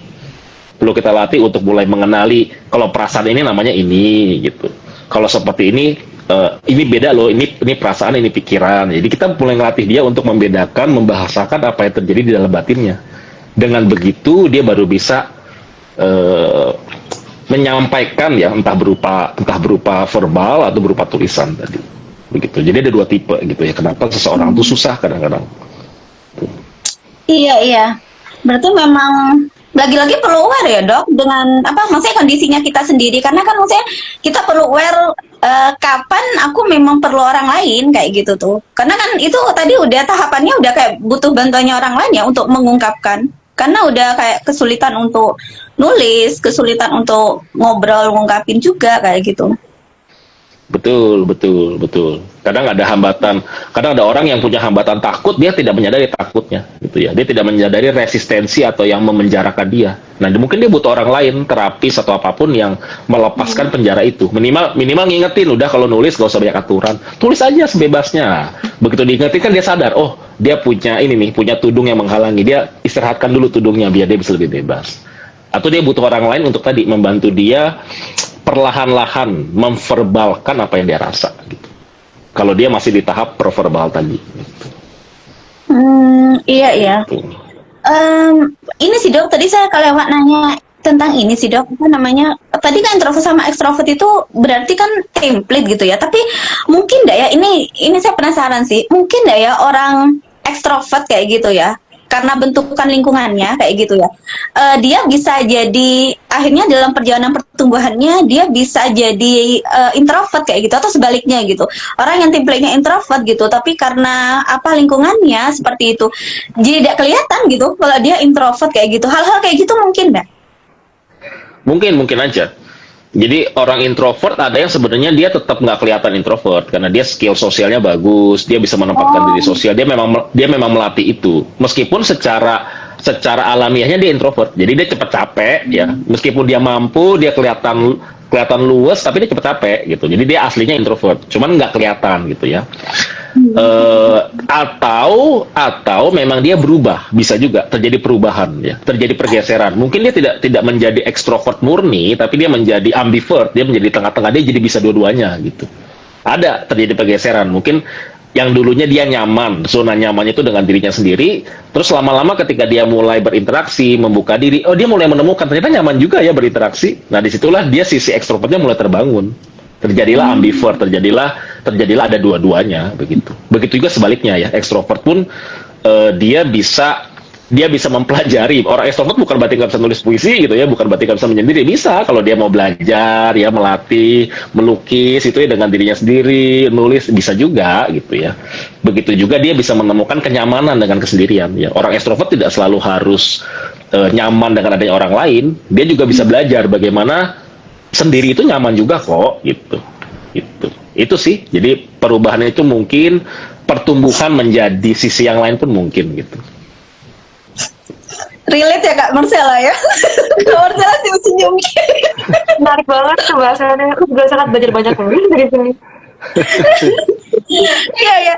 Perlu kita latih untuk mulai mengenali kalau perasaan ini namanya ini gitu. Kalau seperti ini beda loh, ini perasaan, ini pikiran. Jadi kita mulai ngelatih dia untuk membedakan, membahasakan apa yang terjadi di dalam batinnya. Dengan begitu dia baru bisa menyampaikan ya, entah berupa verbal atau berupa tulisan tadi. Begitu. Jadi ada dua tipe gitu ya. Kenapa seseorang tuh susah kadang-kadang. Iya, iya. Berarti memang lagi-lagi perlu aware ya dok dengan apa maksudnya kondisinya kita sendiri karena kan maksudnya kita perlu aware kapan aku memang perlu orang lain kayak gitu tuh karena kan itu tadi udah tahapannya udah kayak butuh bantuannya orang lain ya untuk mengungkapkan karena udah kayak kesulitan untuk nulis kesulitan untuk ngobrol ngungkapin juga kayak gitu. Betul, betul, betul. Kadang ada hambatan, kadang ada orang yang punya hambatan takut, dia tidak menyadari takutnya, gitu ya. Dia tidak menyadari resistensi atau yang memenjarakan dia. Nah, mungkin dia butuh orang lain, terapis atau apapun yang melepaskan penjara itu. Minimal ngingetin, udah kalau nulis gak usah banyak aturan, tulis aja sebebasnya. Begitu diingetin kan dia sadar, oh dia punya ini nih, punya tudung yang menghalangi. Dia istirahatkan dulu tudungnya biar dia bisa lebih bebas. Atau dia butuh orang lain untuk tadi membantu dia perlahan-lahan memverbalkan apa yang dia rasa gitu. Kalau dia masih di tahap proverbal tadi. Gitu. Iya iya. Gitu. Ini sih dok, tadi saya kelewat nanya tentang ini sih dok, apa namanya? Tadi kan introvert sama ekstrovert itu berarti kan template gitu ya. Tapi mungkin nggak ya? Ini saya penasaran sih. Mungkin nggak ya orang ekstrovert kayak gitu ya? Karena bentukan lingkungannya kayak gitu ya, dia bisa jadi akhirnya dalam perjalanan pertumbuhannya dia bisa jadi introvert kayak gitu atau sebaliknya gitu. Orang yang template-nya introvert gitu, tapi karena apa lingkungannya seperti itu, jadi tidak kelihatan gitu kalau dia introvert kayak gitu. Hal-hal kayak gitu mungkin nggak? Mungkin aja. Jadi orang introvert ada yang sebenarnya dia tetap nggak kelihatan introvert karena dia skill sosialnya bagus, dia bisa menempatkan diri sosial, dia memang melatih itu. Meskipun secara alamiahnya dia introvert, jadi dia cepat capek ya. Meskipun dia mampu, dia kelihatan luwes, tapi dia cepat capek gitu. Jadi dia aslinya introvert, cuman nggak kelihatan gitu ya. Atau memang dia berubah, bisa juga terjadi perubahan ya, terjadi pergeseran. Mungkin dia tidak menjadi ekstrovert murni, tapi dia menjadi ambivert, dia menjadi tengah-tengah, dia jadi bisa dua-duanya gitu. Ada terjadi pergeseran, mungkin yang dulunya dia nyaman, zona nyamannya itu dengan dirinya sendiri, terus lama-lama ketika dia mulai berinteraksi, membuka diri, oh dia mulai menemukan ternyata nyaman juga ya berinteraksi. Nah disitulah dia sisi ekstrovertnya mulai terbangun. Terjadilah ambivert, terjadilah ada dua-duanya begitu. Begitu juga sebaliknya ya, ekstrovert pun dia bisa mempelajari. Orang ekstrovert bukan berarti nggak bisa nulis puisi gitu ya, bukan berarti nggak bisa menyendiri, bisa kalau dia mau belajar ya, melatih, melukis itu ya dengan dirinya sendiri, nulis bisa juga gitu ya. Begitu juga dia bisa menemukan kenyamanan dengan kesendirian ya. Orang ekstrovert tidak selalu harus nyaman dengan adanya orang lain, dia juga bisa belajar bagaimana sendiri itu nyaman juga kok gitu. Itu sih, jadi perubahan itu mungkin, pertumbuhan menjadi sisi yang lain pun mungkin gitu. Relate ya Kak Marcella ya? Kak Marcella senyum. Menarik banget pembahasannya. Aku juga sangat belajar banyak loh dari sini. Iya ya,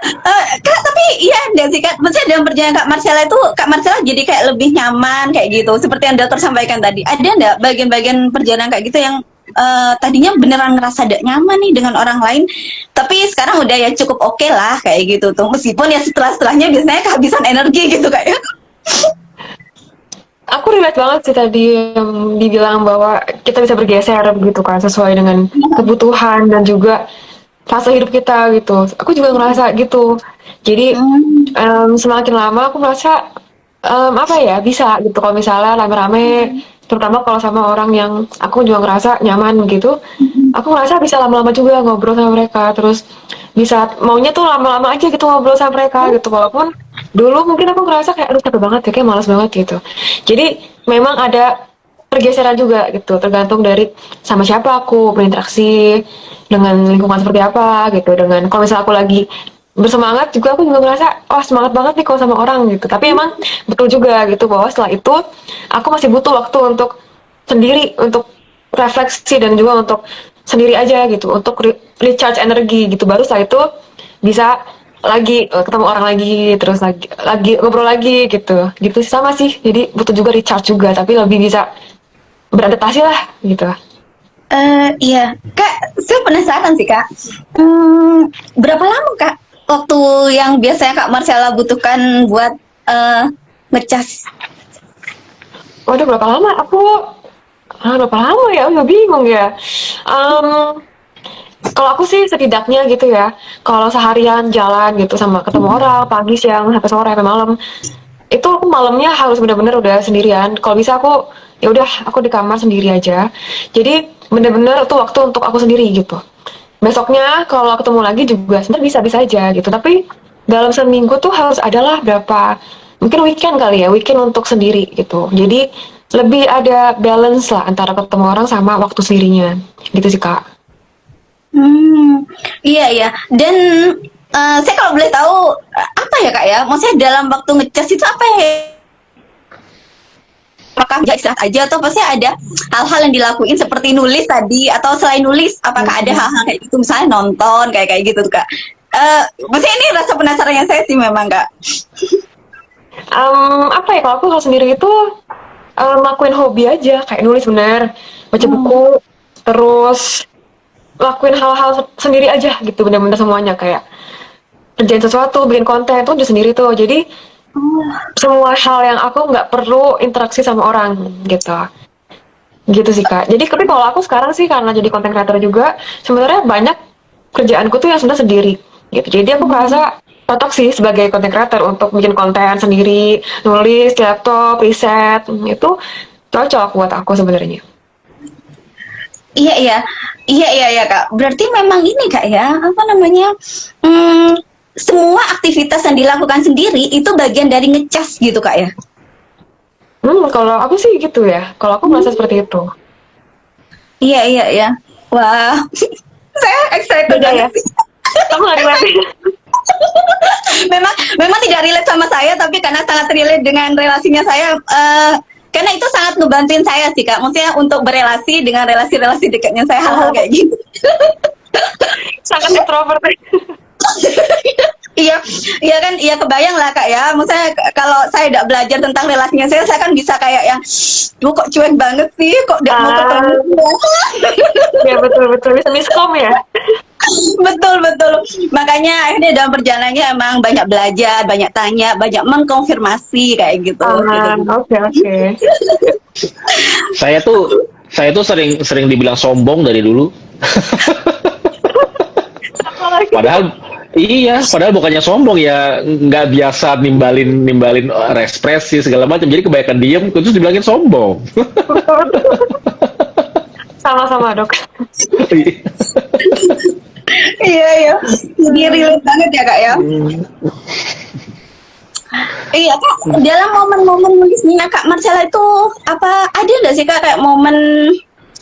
Kak tapi iya enggak sih Kak, maksudnya dalam perjalanan Kak Marcella itu Kak Marcella jadi kayak lebih nyaman kayak gitu, seperti yang dokter sampaikan tadi. Ada enggak bagian-bagian perjalanan kayak gitu yang tadinya beneran ngerasa tidak nyaman nih dengan orang lain, tapi sekarang udah ya cukup oke lah kayak gitu tuh, meskipun ya setelahnya biasanya kehabisan energi gitu Kak ya. Aku relate banget sih tadi yang dibilang bahwa kita bisa bergeser gitu kan sesuai dengan kebutuhan dan juga fase hidup kita gitu. Aku juga ngerasa gitu. Jadi semakin lama aku merasa apa ya bisa gitu kalau misalnya rame-rame, terutama kalau sama orang yang aku juga ngerasa nyaman gitu. Aku ngerasa bisa lama-lama juga ngobrol sama mereka, terus bisa maunya tuh lama-lama aja gitu ngobrol sama mereka gitu, walaupun dulu mungkin aku ngerasa kayak aduh capek banget ya, kayak malas banget gitu. Jadi memang ada pergeseran juga gitu, tergantung dari sama siapa aku berinteraksi, dengan lingkungan seperti apa gitu, dengan kalau misalnya aku lagi bersemangat juga, aku juga ngerasa oh semangat banget nih kalau sama orang gitu. Tapi emang betul juga gitu bahwa setelah itu aku masih butuh waktu untuk sendiri, untuk refleksi dan juga untuk sendiri aja gitu, untuk recharge energi gitu, baru setelah itu bisa lagi ketemu orang lagi, terus lagi ngobrol lagi gitu sih. Sama sih, jadi butuh juga recharge juga, tapi lebih bisa beradaptasi lah gitu. Iya Kak, saya penasaran sih Kak, berapa lama Kak waktu yang biasanya Kak Marcella butuhkan buat ngecas? Waduh, berapa lama? Berapa lama ya? Aku bingung ya. Em, Kalau aku sih setidaknya gitu ya, kalau seharian jalan gitu sama ketemu orang, pagi, siang, sampai sore, sampai malam, itu aku malamnya harus bener-bener udah sendirian. Kalau bisa aku, ya udah aku di kamar sendiri aja. Jadi bener-bener itu waktu untuk aku sendiri gitu. Besoknya kalau ketemu lagi juga sebenarnya bisa-bisa aja gitu. Tapi dalam seminggu tuh harus adalah berapa, mungkin weekend kali ya, weekend untuk sendiri gitu. Jadi lebih ada balance lah antara ketemu orang sama waktu sendirinya. Gitu sih Kak. Iya iya. Dan saya kalau boleh tahu apa ya Kak ya? Maksudnya dalam waktu ngecas itu apa ya? Apakah nggak istirahat aja atau pasti ada hal-hal yang dilakuin seperti nulis tadi atau selain nulis apakah ada hal-hal kayak gitu misalnya nonton kayak gitu tuh Kak? Maksudnya ini rasa penasarannya saya sih memang Kak. Apa ya kalau aku kalau sendiri itu lakuin hobi aja kayak nulis bener, baca buku, terus lakuin hal-hal sendiri aja gitu bener-bener semuanya kayak kerjain sesuatu, bikin konten tuh udah sendiri tuh. Jadi semua hal yang aku nggak perlu interaksi sama orang gitu. Gitu sih Kak. Jadi tapi kalau aku sekarang sih karena jadi content creator juga, sebenarnya banyak kerjaanku tuh yang sudah sendiri gitu. Jadi aku merasa cocok sih sebagai content creator untuk bikin konten sendiri, nulis di laptop, riset, itu cocok buat aku sebenarnya. Iya iya. Iya iya ya Kak. Berarti memang ini Kak ya, apa namanya? Hmm, semua aktivitas yang dilakukan sendiri itu bagian dari ngecas gitu Kak ya. Kalau aku sih gitu ya. Kalau aku merasa seperti itu. Iya iya iya. Wah, saya excited Beda ya. banget sih. Kamu nggak relate? memang memang tidak relate sama saya tapi karena sangat relate dengan relasinya saya karena itu sangat ngebantuin saya sih Kak. Maksudnya untuk berelasi dengan relasi-relasi dekatnya saya hal-hal kayak gitu. Sangat introvert. Iya, iya kan, iya kebayang lah Kak ya. Maksudnya kalau saya tidak belajar tentang relasinya saya kan bisa kayak yang, duh kok cuek banget sih, kok tidak mau ketemu. Ya betul-betul bisa miskom ya. Betul betul. Makanya akhirnya dalam perjalanannya emang banyak belajar, banyak tanya, banyak mengkonfirmasi kayak gitu. Oke oke. Saya tuh sering dibilang sombong dari dulu. Apa lagi? Padahal bukannya sombong ya, nggak biasa nimbalin ekspresi segala macam. Jadi kebanyakan diem, terus dibilangin sombong. Sama-sama dok. Iya iya. Jadi relate banget ya Kak ya. Iya Kak, dalam momen-momen nulisnya Kak Marcella itu apa ada nggak sih Kak kayak momen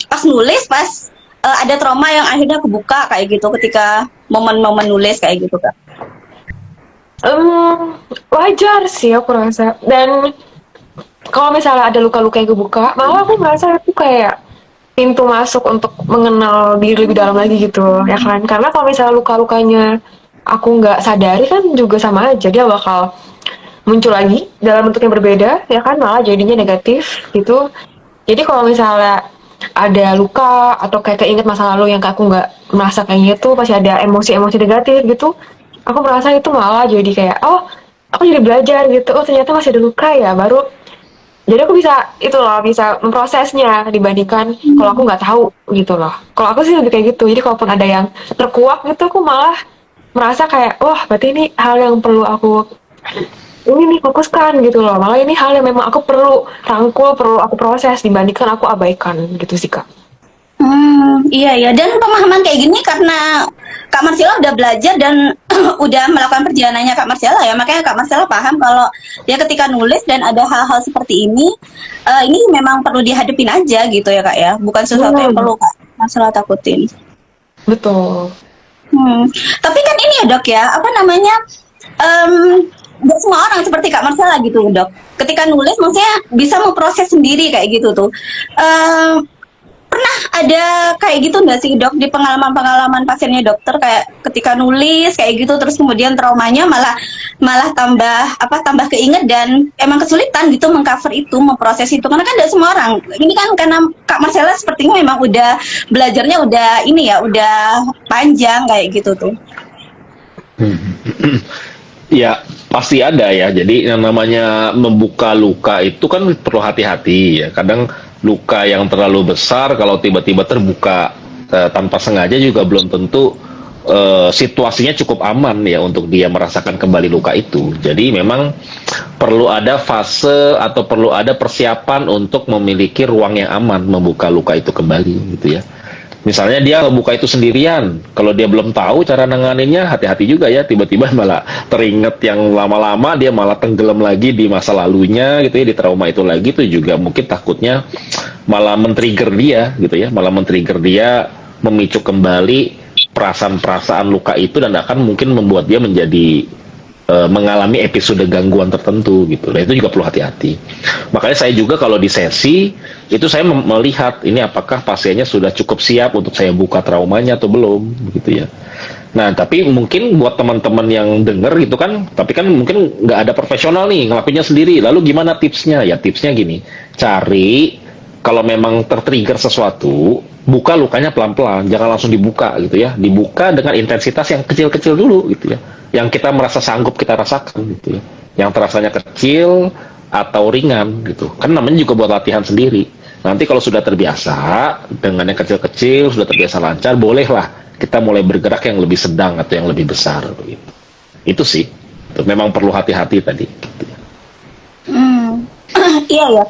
pas nulis pas ada trauma yang akhirnya kebuka kayak gitu ketika momen-momen nulis kayak gitu Kak? Wajar sih aku rasa. Dan kalau misalnya ada luka-luka yang kebuka, malah aku merasa itu kayak pintu masuk untuk mengenal diri lebih dalam lagi gitu, ya kan? Karena kalau misalnya luka-lukanya aku nggak sadari kan juga sama aja, dia bakal muncul lagi dalam bentuk yang berbeda, ya kan? Malah jadinya negatif gitu. Jadi kalau misalnya ada luka atau kayak keinget masa lalu yang aku nggak merasa kayaknya tuh pasti ada emosi-emosi negatif gitu, aku merasa itu malah jadi kayak oh aku jadi belajar gitu, oh ternyata masih ada luka ya, baru jadi aku bisa itu loh bisa memprosesnya dibandingkan kalau aku nggak tahu gitu loh. Kalau aku sih lebih kayak gitu, jadi kalaupun ada yang terkuak gitu aku malah merasa kayak wah berarti ini hal yang perlu aku ini nih fokuskan gitu loh, malah ini hal yang memang aku perlu rangkul, perlu aku proses dibandingkan aku abaikan gitu sih Kak. Iya ya. Dan pemahaman kayak gini karena Kak Marcella udah belajar dan udah melakukan perjalanannya Kak Marcella ya, makanya Kak Marcella paham kalau ya ketika nulis dan ada hal-hal seperti ini memang perlu dihadapin aja gitu ya Kak ya, bukan sesuatu yang perlu Kak Marcella takutin. Betul. Tapi kan ini ya dok ya, apa namanya, nggak semua orang seperti Kak Marcella gitu dok. Ketika nulis maksudnya bisa memproses sendiri kayak gitu tuh. Pernah ada kayak gitu nggak sih dok di pengalaman-pengalaman pasiennya dokter kayak ketika nulis kayak gitu terus kemudian traumanya malah malah tambah keinget dan emang kesulitan gitu mengcover itu memproses itu karena kan tidak semua orang ini kan karena Kak Marcella sepertinya memang udah belajarnya udah ini ya udah panjang kayak gitu tuh. Ya, pasti ada ya. Jadi yang namanya membuka luka itu kan perlu hati-hati ya. Kadang luka yang terlalu besar kalau tiba-tiba terbuka tanpa sengaja juga belum tentu situasinya cukup aman ya untuk dia merasakan kembali luka itu. Jadi memang perlu ada fase atau perlu ada persiapan untuk memiliki ruang yang aman membuka luka itu kembali gitu ya. Misalnya dia buka itu sendirian, kalau dia belum tahu cara nanganinnya, hati-hati juga ya, tiba-tiba malah teringat yang lama-lama, dia malah tenggelam lagi di masa lalunya gitu ya, di trauma itu lagi, itu juga mungkin takutnya malah men-trigger dia gitu ya, malah men-trigger dia memicu kembali perasaan-perasaan luka itu dan akan mungkin membuat dia menjadi mengalami episode gangguan tertentu gitu. Nah itu juga perlu hati-hati. Makanya saya juga kalau di sesi itu saya melihat ini apakah pasiennya sudah cukup siap untuk saya buka traumanya atau belum gitu ya. Nah tapi mungkin buat teman-teman yang dengar gitu kan, tapi kan mungkin nggak ada profesional nih ngelakuinnya sendiri. Lalu gimana tipsnya? Ya tipsnya gini, cari kalau memang tertrigger sesuatu, buka lukanya pelan-pelan, jangan langsung dibuka gitu ya. Dibuka dengan intensitas yang kecil-kecil dulu gitu ya. Yang kita merasa sanggup kita rasakan gitu ya. Yang terasanya kecil atau ringan gitu. Kan namanya juga buat latihan sendiri. Nanti kalau sudah terbiasa dengan yang kecil-kecil, sudah terbiasa lancar, bolehlah kita mulai bergerak yang lebih sedang atau yang lebih besar gitu. Itu sih. Itu memang perlu hati-hati tadi gitu ya. Iya ya.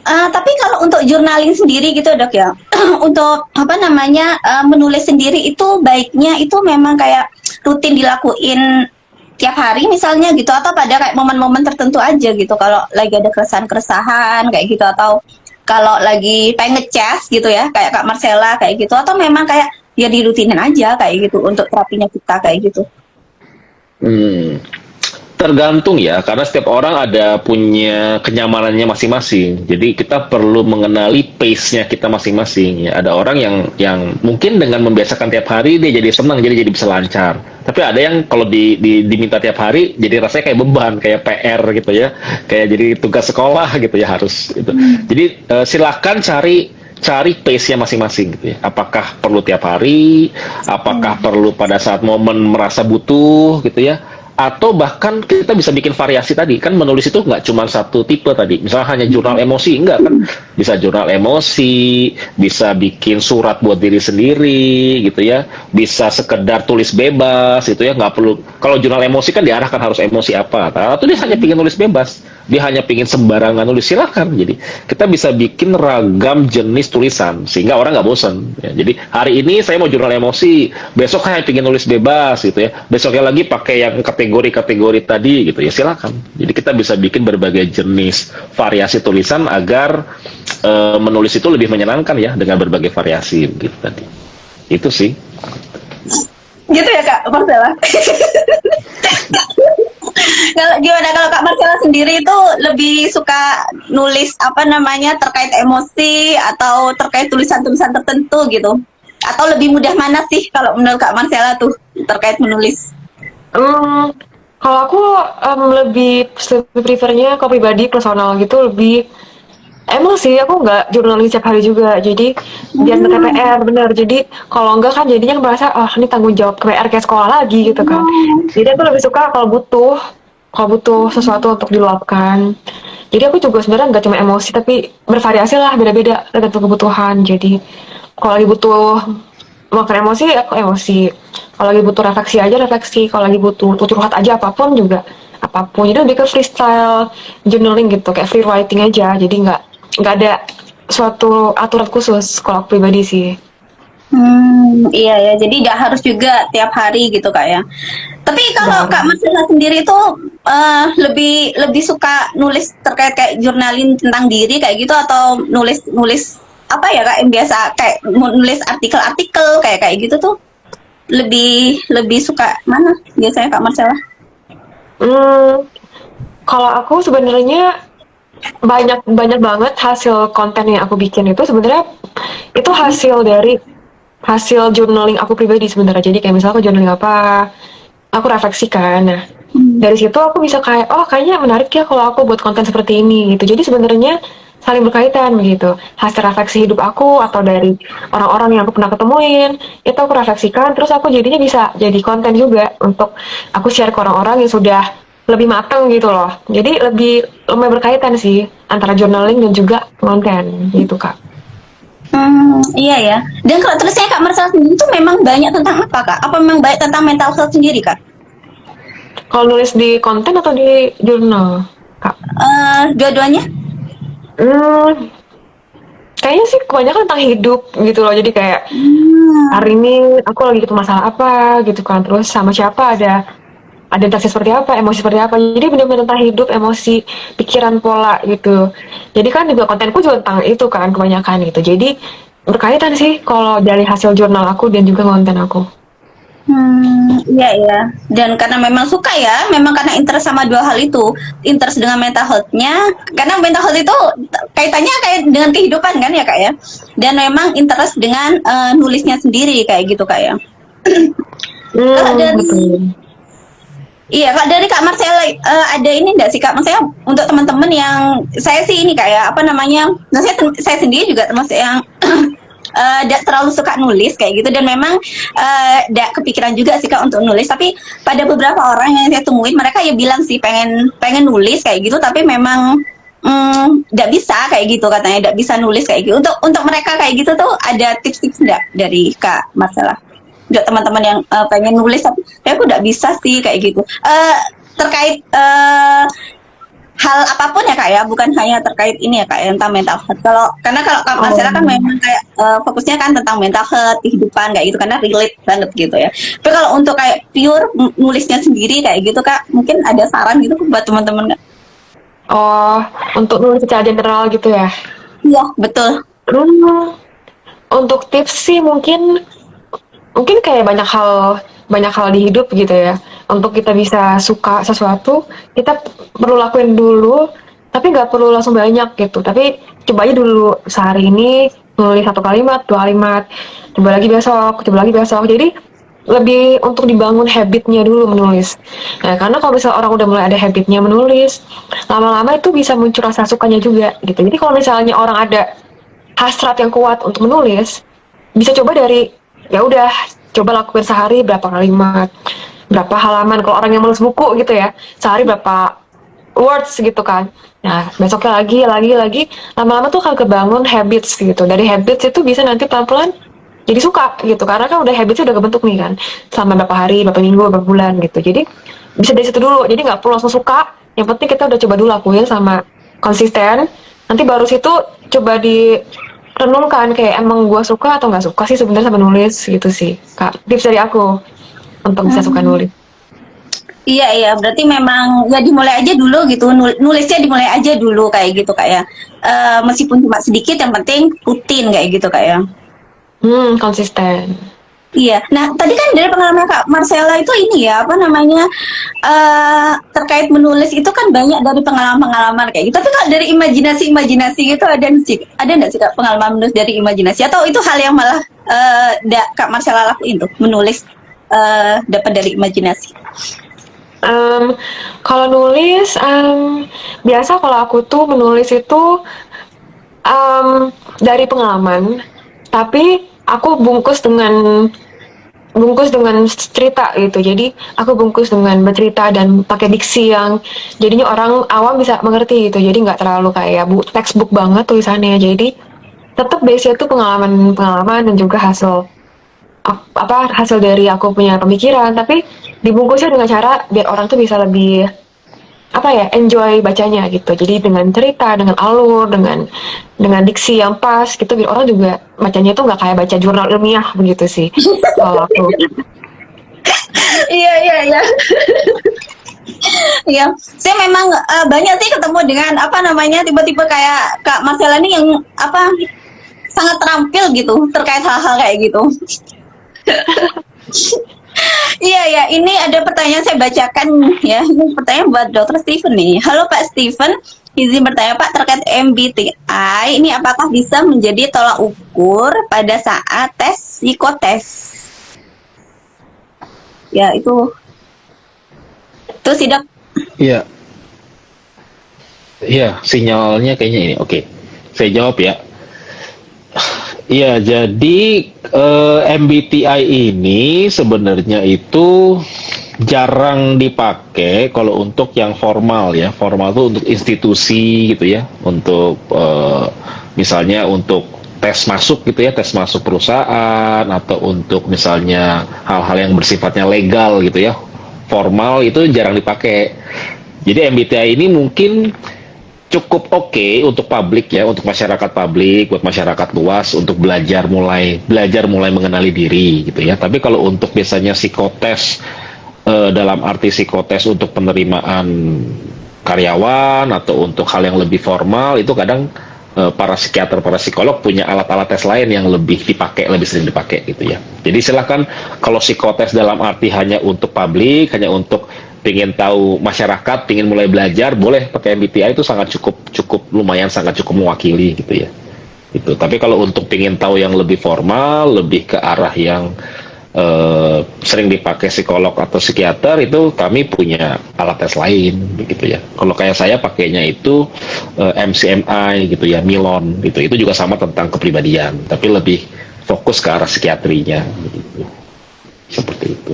Tapi kalau untuk journaling sendiri gitu dok ya, untuk apa namanya menulis sendiri itu baiknya itu memang kayak rutin dilakuin tiap hari misalnya gitu, atau pada kayak momen-momen tertentu aja gitu, kalau lagi ada keresahan-keresahan kayak gitu, atau kalau lagi pengen ngecas gitu ya kayak Kak Marcella kayak gitu, atau memang kayak ya dirutinin aja kayak gitu untuk terapinya kita kayak gitu. Tergantung ya, karena setiap orang ada punya kenyamanannya masing-masing. Jadi kita perlu mengenali pace-nya kita masing-masing. Ya, ada orang yang mungkin dengan membiasakan tiap hari dia jadi senang, jadi bisa lancar. Tapi ada yang kalau diminta tiap hari jadi rasanya kayak beban, kayak PR gitu ya, kayak jadi tugas sekolah gitu ya harus. Gitu. Jadi silahkan cari pace-nya masing-masing gitu ya. Apakah perlu tiap hari, apakah perlu pada saat momen merasa butuh gitu ya. Atau bahkan kita bisa bikin variasi tadi, kan menulis itu nggak cuma satu tipe tadi, misalnya hanya jurnal emosi, enggak kan, bisa jurnal emosi, bisa bikin surat buat diri sendiri gitu ya, bisa sekedar tulis bebas gitu ya, nggak perlu, kalau jurnal emosi kan diarahkan harus emosi apa, atau dia hanya pingin nulis bebas, dia hanya pingin sembarangan nulis, silakan. Jadi kita bisa bikin ragam jenis tulisan sehingga orang nggak bosan ya. Jadi hari ini saya mau jurnal emosi, besok saya pingin nulis bebas gitu ya, besoknya lagi pakai yang kategori-kategori tadi gitu ya, silakan. Jadi kita bisa bikin berbagai jenis variasi tulisan agar menulis itu lebih menyenangkan ya dengan berbagai variasi gitu tadi. Itu sih. Gitu ya Kak Marcella. Kalau gimana kalau Kak Marcella sendiri itu lebih suka nulis apa namanya terkait emosi atau terkait tulisan-tulisan tertentu gitu? Atau lebih mudah mana sih kalau menurut Kak Marcella tuh terkait menulis? Kalau aku lebih prefernya kalau pribadi personal gitu, lebih emosi. Aku nggak jurnalis tiap hari juga, jadi biar nggak PR bener. Jadi kalau enggak kan jadinya merasa ini tanggung jawab PR kayak sekolah lagi gitu kan. Jadi aku lebih suka kalau butuh sesuatu untuk diluapkan. Jadi aku juga sebenarnya nggak cuma emosi, tapi bervariasi lah, beda-beda tergantung kebutuhan. Jadi kalau lagi butuh makan emosi, aku emosi. Kalau lagi butuh refleksi aja refleksi. Kalau lagi butuh curhat aja apapun juga apapun. Jadi lebih ke freestyle journaling gitu, kayak free writing aja. Jadi nggak ada suatu aturan khusus kalau aku pribadi sih. Iya ya, jadi nggak harus juga tiap hari gitu Kak ya. Tapi kalau Kak Marcella sendiri itu lebih suka nulis terkait kayak journaling tentang diri kayak gitu, atau nulis apa ya Kak yang biasa kayak nulis artikel-artikel kayak gitu tuh lebih suka mana biasanya Kak Marcella? Kalau aku sebenarnya banyak banget hasil konten yang aku bikin itu sebenarnya itu hasil journaling aku pribadi sebenarnya. Jadi kayak misalnya aku journaling apa, aku refleksikan. Nah, dari situ aku bisa kayak kayaknya menarik ya kalau aku buat konten seperti ini gitu. Jadi sebenarnya saling berkaitan begitu. Hasil refleksi hidup aku atau dari orang-orang yang aku pernah ketemuin, itu aku refleksikan, terus aku jadinya bisa jadi konten juga untuk aku share ke orang-orang yang sudah lebih matang gitu loh. Jadi lebih lumayan berkaitan sih antara journaling dan juga konten gitu Kak. Iya ya. Dan kalau tulisnya Kak Marcel sendiri itu memang banyak tentang apa Kak? Apa memang banyak tentang mental health sendiri Kak? Kalau nulis di konten atau di jurnal Kak? Dua-duanya? Hmm, kayaknya sih kebanyakan tentang hidup gitu loh. Jadi kayak Hmm. hari ini aku lagi ketemu masalah apa gitu kan. Terus sama siapa ada interaksi seperti apa, emosi seperti apa. Jadi benar-benar tentang hidup, emosi, pikiran, pola gitu. Jadi kan juga kontenku juga tentang itu kan kebanyakan gitu. Jadi berkaitan sih kalau dari hasil jurnal aku dan juga konten aku. Iya ya. Dan karena memang suka ya, memang karena interest sama dua hal itu, interest dengan mental health-nya, karena mental health itu kaitannya kayak dengan kehidupan kan ya Kak ya. Dan memang interest dengan nulisnya sendiri kayak gitu Kak ya. Kalau dari Betul. Iya, Kak, dari Kak Marcella, ada ini enggak sih Kak? Maksudnya untuk teman-teman yang saya sih ini kayak apa namanya? Saya sendiri juga termasuk yang tidak terlalu suka nulis kayak gitu dan memang tidak kepikiran juga sih Kak untuk nulis. Tapi pada beberapa orang yang saya temuin, mereka ya bilang sih pengen pengen nulis kayak gitu, tapi memang tidak bisa kayak gitu katanya, tidak bisa nulis kayak gitu. Untuk mereka kayak gitu tuh ada tips-tips enggak dari Kak Marcella? Untuk teman-teman yang pengen nulis tapi aku nggak bisa sih kayak gitu. Terkait hal apapun ya Kak ya, bukan hanya terkait ini ya Kak ya, tentang mental health. Karena kalau Kak Marcella kan Oh. memang kayak fokusnya kan tentang mental health, kehidupan kayak gitu karena relate banget gitu ya. Tapi kalau untuk kayak pure nulisnya sendiri kayak gitu Kak, mungkin ada saran gitu buat teman-teman nggak? Oh, untuk nulis secara general gitu ya. Iya, betul. Hmm, untuk tips sih mungkin mungkin kayak banyak hal di hidup gitu ya. Untuk kita bisa suka sesuatu, kita perlu lakuin dulu, tapi nggak perlu langsung banyak gitu. Tapi coba aja dulu sehari ini nulis 1 kalimat, 2 kalimat, coba lagi besok. Jadi lebih untuk dibangun habitnya dulu menulis. Nah, karena kalau misalnya orang udah mulai ada habitnya menulis, lama-lama itu bisa muncul rasa sukanya juga gitu. Jadi kalau misalnya orang ada hasrat yang kuat untuk menulis, bisa coba dari ya udah coba lakuin sehari berapa kalimat, berapa halaman. Kalau orang yang menulis buku gitu ya, sehari berapa words gitu kan. Nah, besoknya lagi, lama-lama tuh akan kebangun habits gitu. Dari habits itu bisa nanti pelan-pelan jadi suka gitu. Karena kan udah habitsnya udah kebentuk nih kan. Selama berapa hari, berapa minggu, berapa bulan gitu. Jadi bisa dari situ dulu. Jadi nggak perlu langsung suka. Yang penting kita udah coba dulu lakuin sama konsisten. Nanti baru situ coba renungkan kayak emang gue suka atau nggak suka sih sebenarnya sama nulis gitu sih Kak. Tips dari aku untuk bisa suka Hmm. nulis. Iya iya, berarti memang ya dimulai aja dulu gitu, nulisnya dimulai aja dulu kayak gitu Kak ya. Meskipun cuma sedikit, yang penting rutin kayak gitu Kak ya. Konsisten. Iya. Nah, tadi kan dari pengalaman Kak Marcella itu ini ya, apa namanya, terkait menulis itu kan banyak dari pengalaman-pengalaman kayak gitu. Tapi kalau dari imajinasi-imajinasi gitu ada nggak sih Kak pengalaman menulis dari imajinasi? Atau itu hal yang malah Kak Marcella lakuin tuh, menulis dapat dari imajinasi? Em, kalau nulis, biasa kalau aku tuh menulis itu dari pengalaman, tapi aku bungkus dengan cerita gitu. Jadi aku bungkus dengan bercerita dan pakai diksi yang jadinya orang awam bisa mengerti gitu. Jadi nggak terlalu kayak textbook banget tulisannya. Jadi tetap base itu pengalaman dan juga hasil dari aku punya pemikiran, tapi dibungkusnya dengan cara biar orang tuh bisa lebih enjoy bacanya gitu. Jadi dengan cerita, dengan alur, dengan diksi yang pas gitu biar orang juga bacanya itu nggak kayak baca jurnal ilmiah begitu sih kalau aku. Iya iya iya. Iya, saya memang banyak sih ketemu dengan apa namanya tipe-tipe kayak Kak Marcella ini yang apa sangat terampil gitu terkait hal-hal kayak gitu. Iya ya, ini ada pertanyaan saya bacakan ya. Ini pertanyaan buat Dokter Steven nih. Halo Pak Steven, izin bertanya Pak terkait MBTI. Ini apakah bisa menjadi tolak ukur pada saat tes psikotes? Ya itu sih Dok. Iya, iya, sinyalnya kayaknya ini. Oke, saya jawab ya. Iya, jadi MBTI ini sebenarnya itu jarang dipakai kalau untuk yang formal ya. Formal itu untuk institusi gitu ya, untuk misalnya untuk tes masuk gitu ya, tes masuk perusahaan atau untuk misalnya hal-hal yang bersifatnya legal gitu ya. Formal itu jarang dipakai. Jadi MBTI ini mungkin cukup oke untuk publik ya, untuk masyarakat publik, buat masyarakat luas untuk belajar mulai mengenali diri gitu ya. Tapi kalau untuk biasanya psikotes dalam arti psikotes untuk penerimaan karyawan atau untuk hal yang lebih formal itu kadang para psikiater, para psikolog punya alat-alat tes lain yang lebih sering dipakai gitu ya. Jadi silakan kalau psikotes dalam arti hanya untuk publik, hanya untuk pengen tahu masyarakat, pengen mulai belajar, boleh pakai MBTI itu sangat cukup lumayan sangat cukup mewakili gitu ya. Itu. Tapi kalau untuk pengen tahu yang lebih formal, lebih ke arah yang sering dipakai psikolog atau psikiater itu kami punya alat tes lain begitu ya. Kalau kayak saya pakainya itu MCMI gitu ya, Milon gitu. Itu juga sama tentang kepribadian, tapi lebih fokus ke arah psikiatrinya gitu. Seperti itu.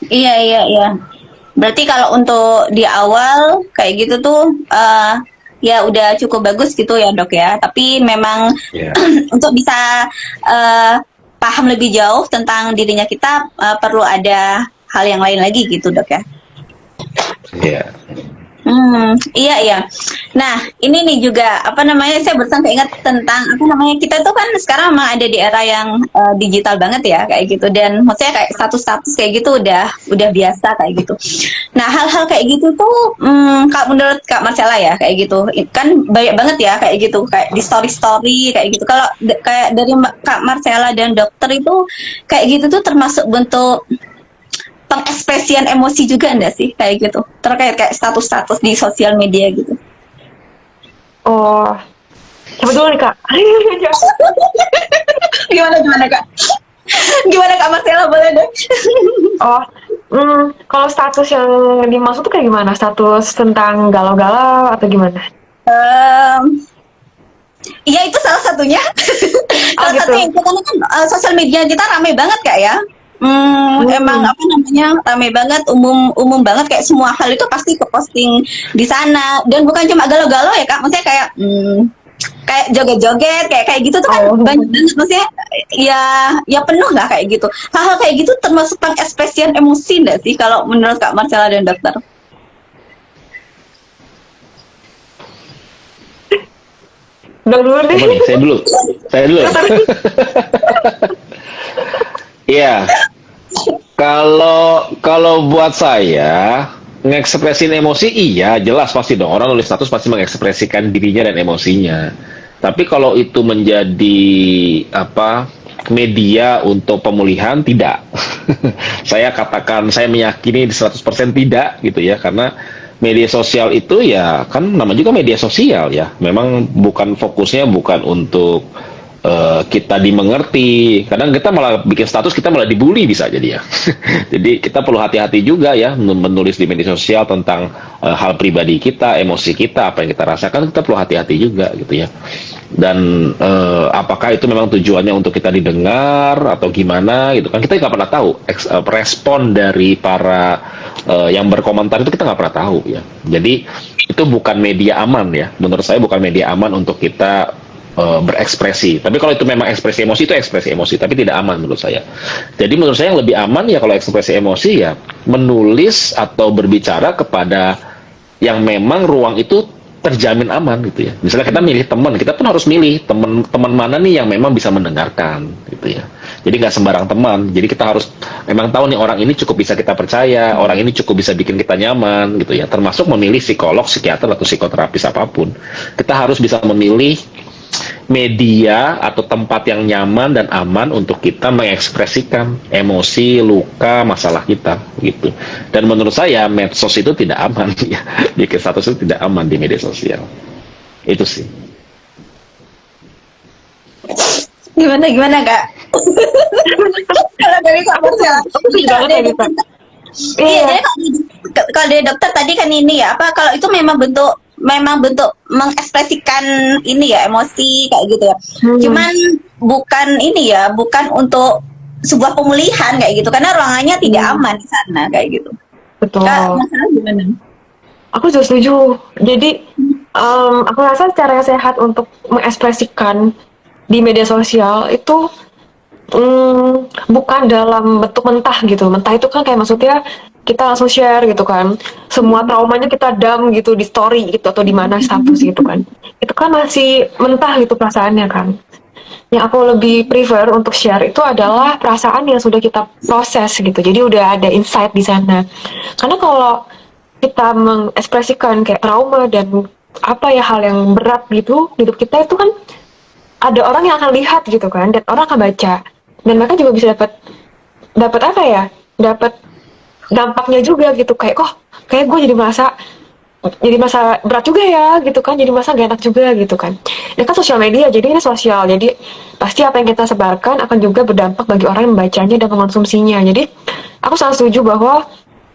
Iya. Berarti kalau untuk di awal kayak gitu tuh ya udah cukup bagus gitu ya dok ya. Tapi memang Ya. untuk bisa paham lebih jauh tentang dirinya kita perlu ada hal yang lain lagi gitu dok ya. Iya. Iya. Nah, ini nih juga apa namanya saya barusan keinget tentang apa namanya kita tuh kan sekarang memang ada di era yang digital banget ya kayak gitu dan maksudnya kayak status-status kayak gitu udah biasa kayak gitu. Nah, hal-hal kayak gitu tuh kalau menurut Kak Marcella ya kayak gitu kan banyak banget ya kayak gitu kayak di story-story kayak gitu. Kalau kayak dari Kak Marcella dan dokter itu kayak gitu tuh termasuk bentuk pengekspresian emosi juga enggak sih kayak gitu terkait kayak status-status di sosial media gitu. Oh, siapa dulu nih kak? Gimana Kak? Gimana Kak Marcella boleh deh. Oh, kalau status yang dimaksud tuh kayak gimana? Status tentang galau-galau atau gimana? Iya itu salah satunya. Oh, Salah gitu. satunya itu karena kan sosial media kita rame banget Kak ya. Emang apa namanya rame banget umum banget kayak semua hal itu pasti ke posting di sana dan bukan cuma galau-galau ya Kak, maksudnya kayak kayak joget-joget kayak gitu tuh kan Oh. banyak banget maksudnya ya penuh lah kayak gitu. Hal-hal kayak gitu termasuk pengekspresian emosi enggak sih kalau menurut Kak Marcella dan dokter? Dok dulu deh. Apa nih? Saya dulu. Iya. Kalau buat saya ngekspresin emosi iya jelas pasti dong orang nulis status pasti mengekspresikan dirinya dan emosinya. Tapi kalau itu menjadi apa media untuk pemulihan tidak. Saya katakan saya meyakini 100% tidak gitu ya karena media sosial itu ya kan nama juga media sosial ya. Memang bukan fokusnya bukan untuk kita dimengerti. Kadang kita malah bikin status kita malah dibully bisa jadi ya. Jadi kita perlu hati-hati juga ya menulis di media sosial tentang hal pribadi kita, emosi kita, apa yang kita rasakan kita perlu hati-hati juga gitu ya. Dan apakah itu memang tujuannya untuk kita didengar atau gimana gitu kan kita nggak pernah tahu respon dari para yang berkomentar itu kita nggak pernah tahu ya. Jadi itu bukan media aman ya. Menurut saya bukan media aman untuk kita berekspresi. Tapi kalau itu memang ekspresi emosi itu ekspresi emosi, tapi tidak aman menurut saya. Jadi menurut saya yang lebih aman ya kalau ekspresi emosi ya menulis atau berbicara kepada yang memang ruang itu terjamin aman gitu ya. Misalnya kita milih teman, kita pun harus milih teman mana nih yang memang bisa mendengarkan gitu ya. Jadi nggak sembarang teman. Jadi kita harus memang tahu nih orang ini cukup bisa kita percaya, orang ini cukup bisa bikin kita nyaman gitu ya. Termasuk memilih psikolog, psikiater atau psikoterapis apapun. Kita harus bisa memilih media atau tempat yang nyaman dan aman untuk kita mengekspresikan emosi, luka, masalah kita gitu. Dan menurut saya medsos itu tidak aman ya. Bikin status itu tidak aman di media sosial. Itu sih. Gimana Kak? Kalau dari Kak Marcella. Gimana ya, Kak? Iya, jadi kalau dari dokter tadi kan ini ya apa kalau itu memang bentuk memang bentuk mengekspresikan ini ya, emosi kayak gitu ya. Cuman bukan ini ya, bukan untuk sebuah pemulihan kayak gitu, karena ruangannya tidak aman di sana kayak gitu. Betul. Kak, masalah gimana? Aku juga setuju. Jadi aku rasa cara yang sehat untuk mengekspresikan di media sosial itu bukan dalam bentuk mentah gitu. Mentah itu kan kayak maksudnya kita langsung share gitu kan. Semua traumanya kita dump gitu di story gitu atau di mana status gitu kan. Itu kan masih mentah gitu perasaannya kan. Yang aku lebih prefer untuk share itu adalah perasaan yang sudah kita proses gitu. Jadi udah ada insight di sana. Karena kalau kita mengekspresikan kayak trauma dan apa ya hal yang berat gitu hidup kita itu kan ada orang yang akan lihat gitu kan dan orang akan baca dan mereka juga bisa dapat apa ya, dapat dampaknya juga gitu kayak kok kayak gue jadi masa berat juga ya gitu kan, jadi masa gak enak juga gitu kan. Ini kan sosial media, jadi ini sosial, jadi pasti apa yang kita sebarkan akan juga berdampak bagi orang yang membacanya dan mengonsumsinya. Jadi aku sangat setuju bahwa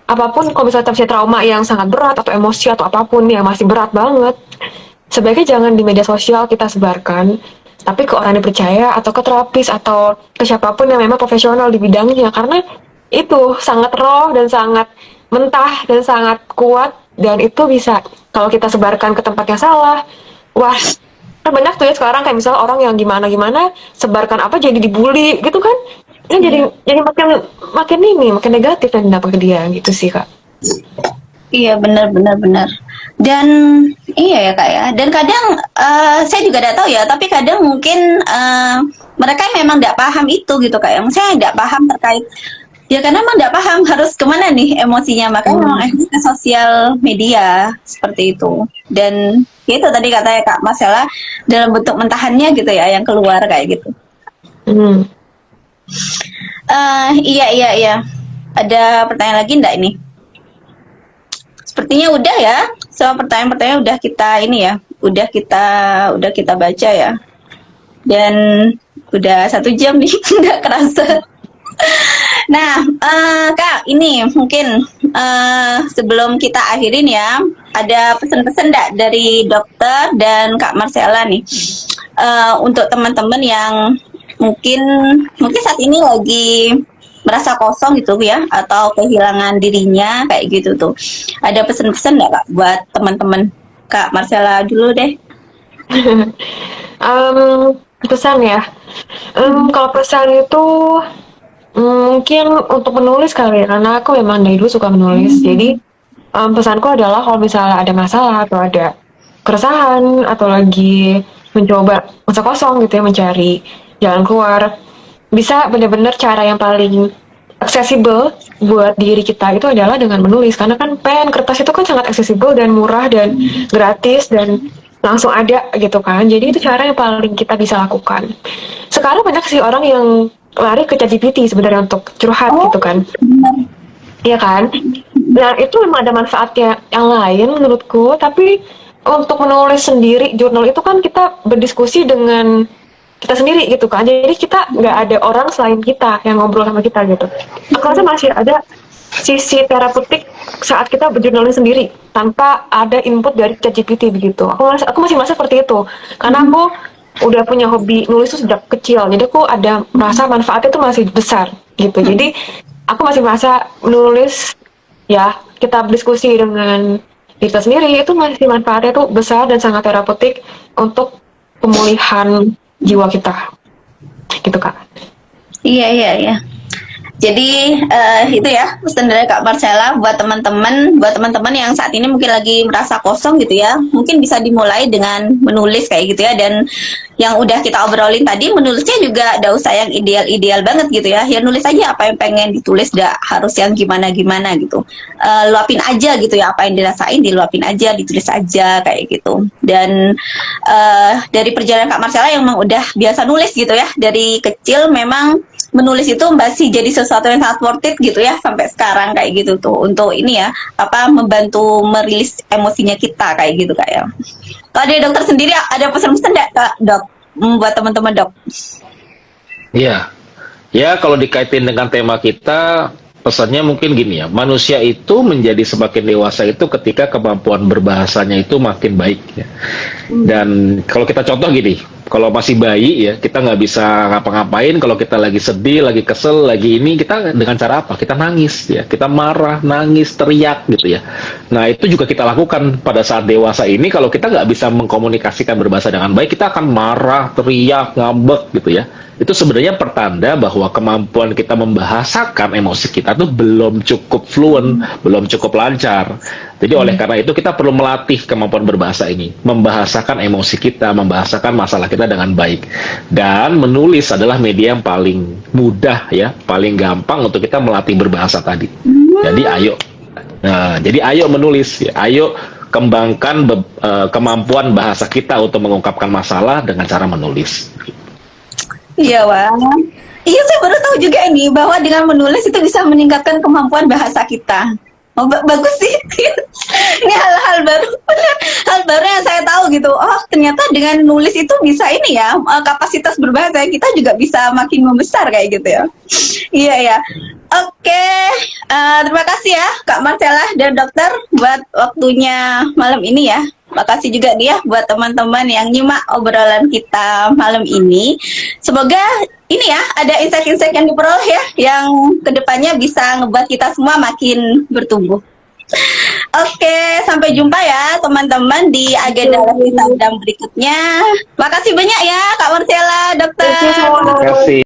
apapun kalau misalnya terjadi trauma yang sangat berat atau emosi atau apapun yang masih berat banget, sebaiknya jangan di media sosial kita sebarkan, tapi ke orang yang dipercaya atau ke terapis atau ke siapapun yang memang profesional di bidangnya, karena itu sangat raw dan sangat mentah dan sangat kuat dan itu bisa kalau kita sebarkan ke tempat yang salah, wah kan banyak tuh ya sekarang kayak misalnya orang yang gimana sebarkan apa jadi dibully gitu kan, kan jadi makin negatif dan dampak ke dia gitu sih Kak. Iya, benar. Dan iya ya Kak ya. Dan kadang saya juga tidak tahu ya, tapi kadang mungkin mereka memang tidak paham itu gitu Kak. Yang saya tidak paham terkait ya karena memang tidak paham harus kemana nih emosinya, makanya memang ke sosial media seperti itu. Dan itu tadi katanya Kak Marcella dalam bentuk mentahannya gitu ya yang keluar kayak gitu. Iya. Ada pertanyaan lagi enggak ini? Sepertinya udah ya. So pertanyaan-pertanyaan udah kita ini ya, udah kita baca ya. Dan udah 1 jam nih, nggak kerasa. Nah, Kak, ini mungkin sebelum kita akhirin ya, ada pesan-pesan enggak dari dokter dan Kak Marcella nih untuk teman-teman yang mungkin saat ini lagi merasa kosong gitu ya atau kehilangan dirinya kayak gitu tuh. Ada pesan-pesan nggak Kak buat teman-teman? Kak Marcella dulu deh. Pesan ya. Kalau pesan itu mungkin untuk menulis kali ya, karena aku memang dari dulu suka menulis. Jadi pesanku adalah kalau misalnya ada masalah atau ada keresahan atau lagi mencoba masa kosong gitu ya, mencari jalan keluar, bisa benar-benar cara yang paling aksesibel buat diri kita itu adalah dengan menulis, karena kan pen kertas itu kan sangat aksesibel dan murah dan gratis dan langsung ada gitu kan. Jadi itu cara yang paling kita bisa lakukan. Sekarang banyak sih orang yang lari ke ChatGPT sebenarnya untuk curhat gitu kan. Iya kan? Dan itu memang ada manfaatnya yang lain menurutku, tapi untuk menulis sendiri jurnal itu kan kita berdiskusi dengan kita sendiri gitu kan, jadi kita nggak ada orang selain kita yang ngobrol sama kita gitu. Aku rasa masih ada sisi terapeutik saat kita berjurnalis sendiri tanpa ada input dari ChatGPT begitu. Aku masih merasa seperti itu karena aku udah punya hobi nulis itu sejak kecil, jadi aku ada merasa manfaatnya itu masih besar gitu. Jadi aku masih merasa menulis ya kita berdiskusi dengan kita sendiri itu masih manfaatnya itu besar dan sangat terapeutik untuk pemulihan jiwa kita gitu Kak. Iya. Jadi itu ya pesan dari Kak Marcella buat teman-teman yang saat ini mungkin lagi merasa kosong gitu ya, mungkin bisa dimulai dengan menulis kayak gitu ya. Dan yang udah kita obrolin tadi, menulisnya juga gak usah yang ideal banget gitu ya, ya nulis aja apa yang pengen ditulis, gak harus yang gimana gitu. Luapin aja gitu ya, apa yang dirasain diluapin aja, ditulis aja kayak gitu. Dan dari perjalanan Kak Marcella yang memang udah biasa nulis gitu ya, dari kecil memang menulis itu masih jadi sesuatu yang sangat worth it gitu ya sampai sekarang kayak gitu tuh, untuk ini ya membantu merilis emosinya kita kayak gitu Kak ya. Kalau dari dokter sendiri ada pesan-pesan nggak Kak Dok buat teman-teman Dok? Iya, ya kalau dikaitin dengan tema kita, pesannya mungkin gini ya, manusia itu menjadi semakin dewasa itu ketika kemampuan berbahasanya itu makin baik ya. Dan kalau kita contoh gini, kalau masih bayi ya, kita nggak bisa ngapa-ngapain. Kalau kita lagi sedih, lagi kesel, lagi ini, kita dengan cara apa? Kita nangis ya, kita marah, nangis, teriak gitu ya. Nah itu juga kita lakukan pada saat dewasa ini. Kalau kita nggak bisa mengkomunikasikan berbahasa dengan baik, kita akan marah, teriak, ngambek gitu ya. Itu sebenarnya pertanda bahwa kemampuan kita membahasakan emosi kita tuh belum cukup fluent, belum cukup lancar. Jadi oleh karena itu kita perlu melatih kemampuan berbahasa ini, membahasakan emosi kita, membahasakan masalah kita dengan baik. Dan menulis adalah media yang paling mudah ya, paling gampang untuk kita melatih berbahasa tadi. Jadi ayo. Nah, jadi ayo menulis ya. Ayo kembangkan kemampuan bahasa kita untuk mengungkapkan masalah dengan cara menulis. Iya, Wah. Iya, saya baru tahu juga ini bahwa dengan menulis itu bisa meningkatkan kemampuan bahasa kita. Oh, bagus sih. Ini hal-hal baru, hal baru yang saya tahu gitu. Oh, ternyata dengan nulis itu bisa ini ya, kapasitas berbahasa kita juga bisa makin membesar kayak gitu ya. Iya ya. Oke, terima kasih ya Kak Marcella dan dokter buat waktunya malam ini ya. Makasih juga dia buat teman-teman yang nyimak obrolan kita malam ini. Semoga ini ya ada insight-insight yang diperoleh ya, yang kedepannya bisa ngebuat kita semua makin bertumbuh. Oke, sampai jumpa ya teman-teman di agenda Sabda berikutnya. Makasih banyak ya Kak Marcella, dokter. Terima kasih.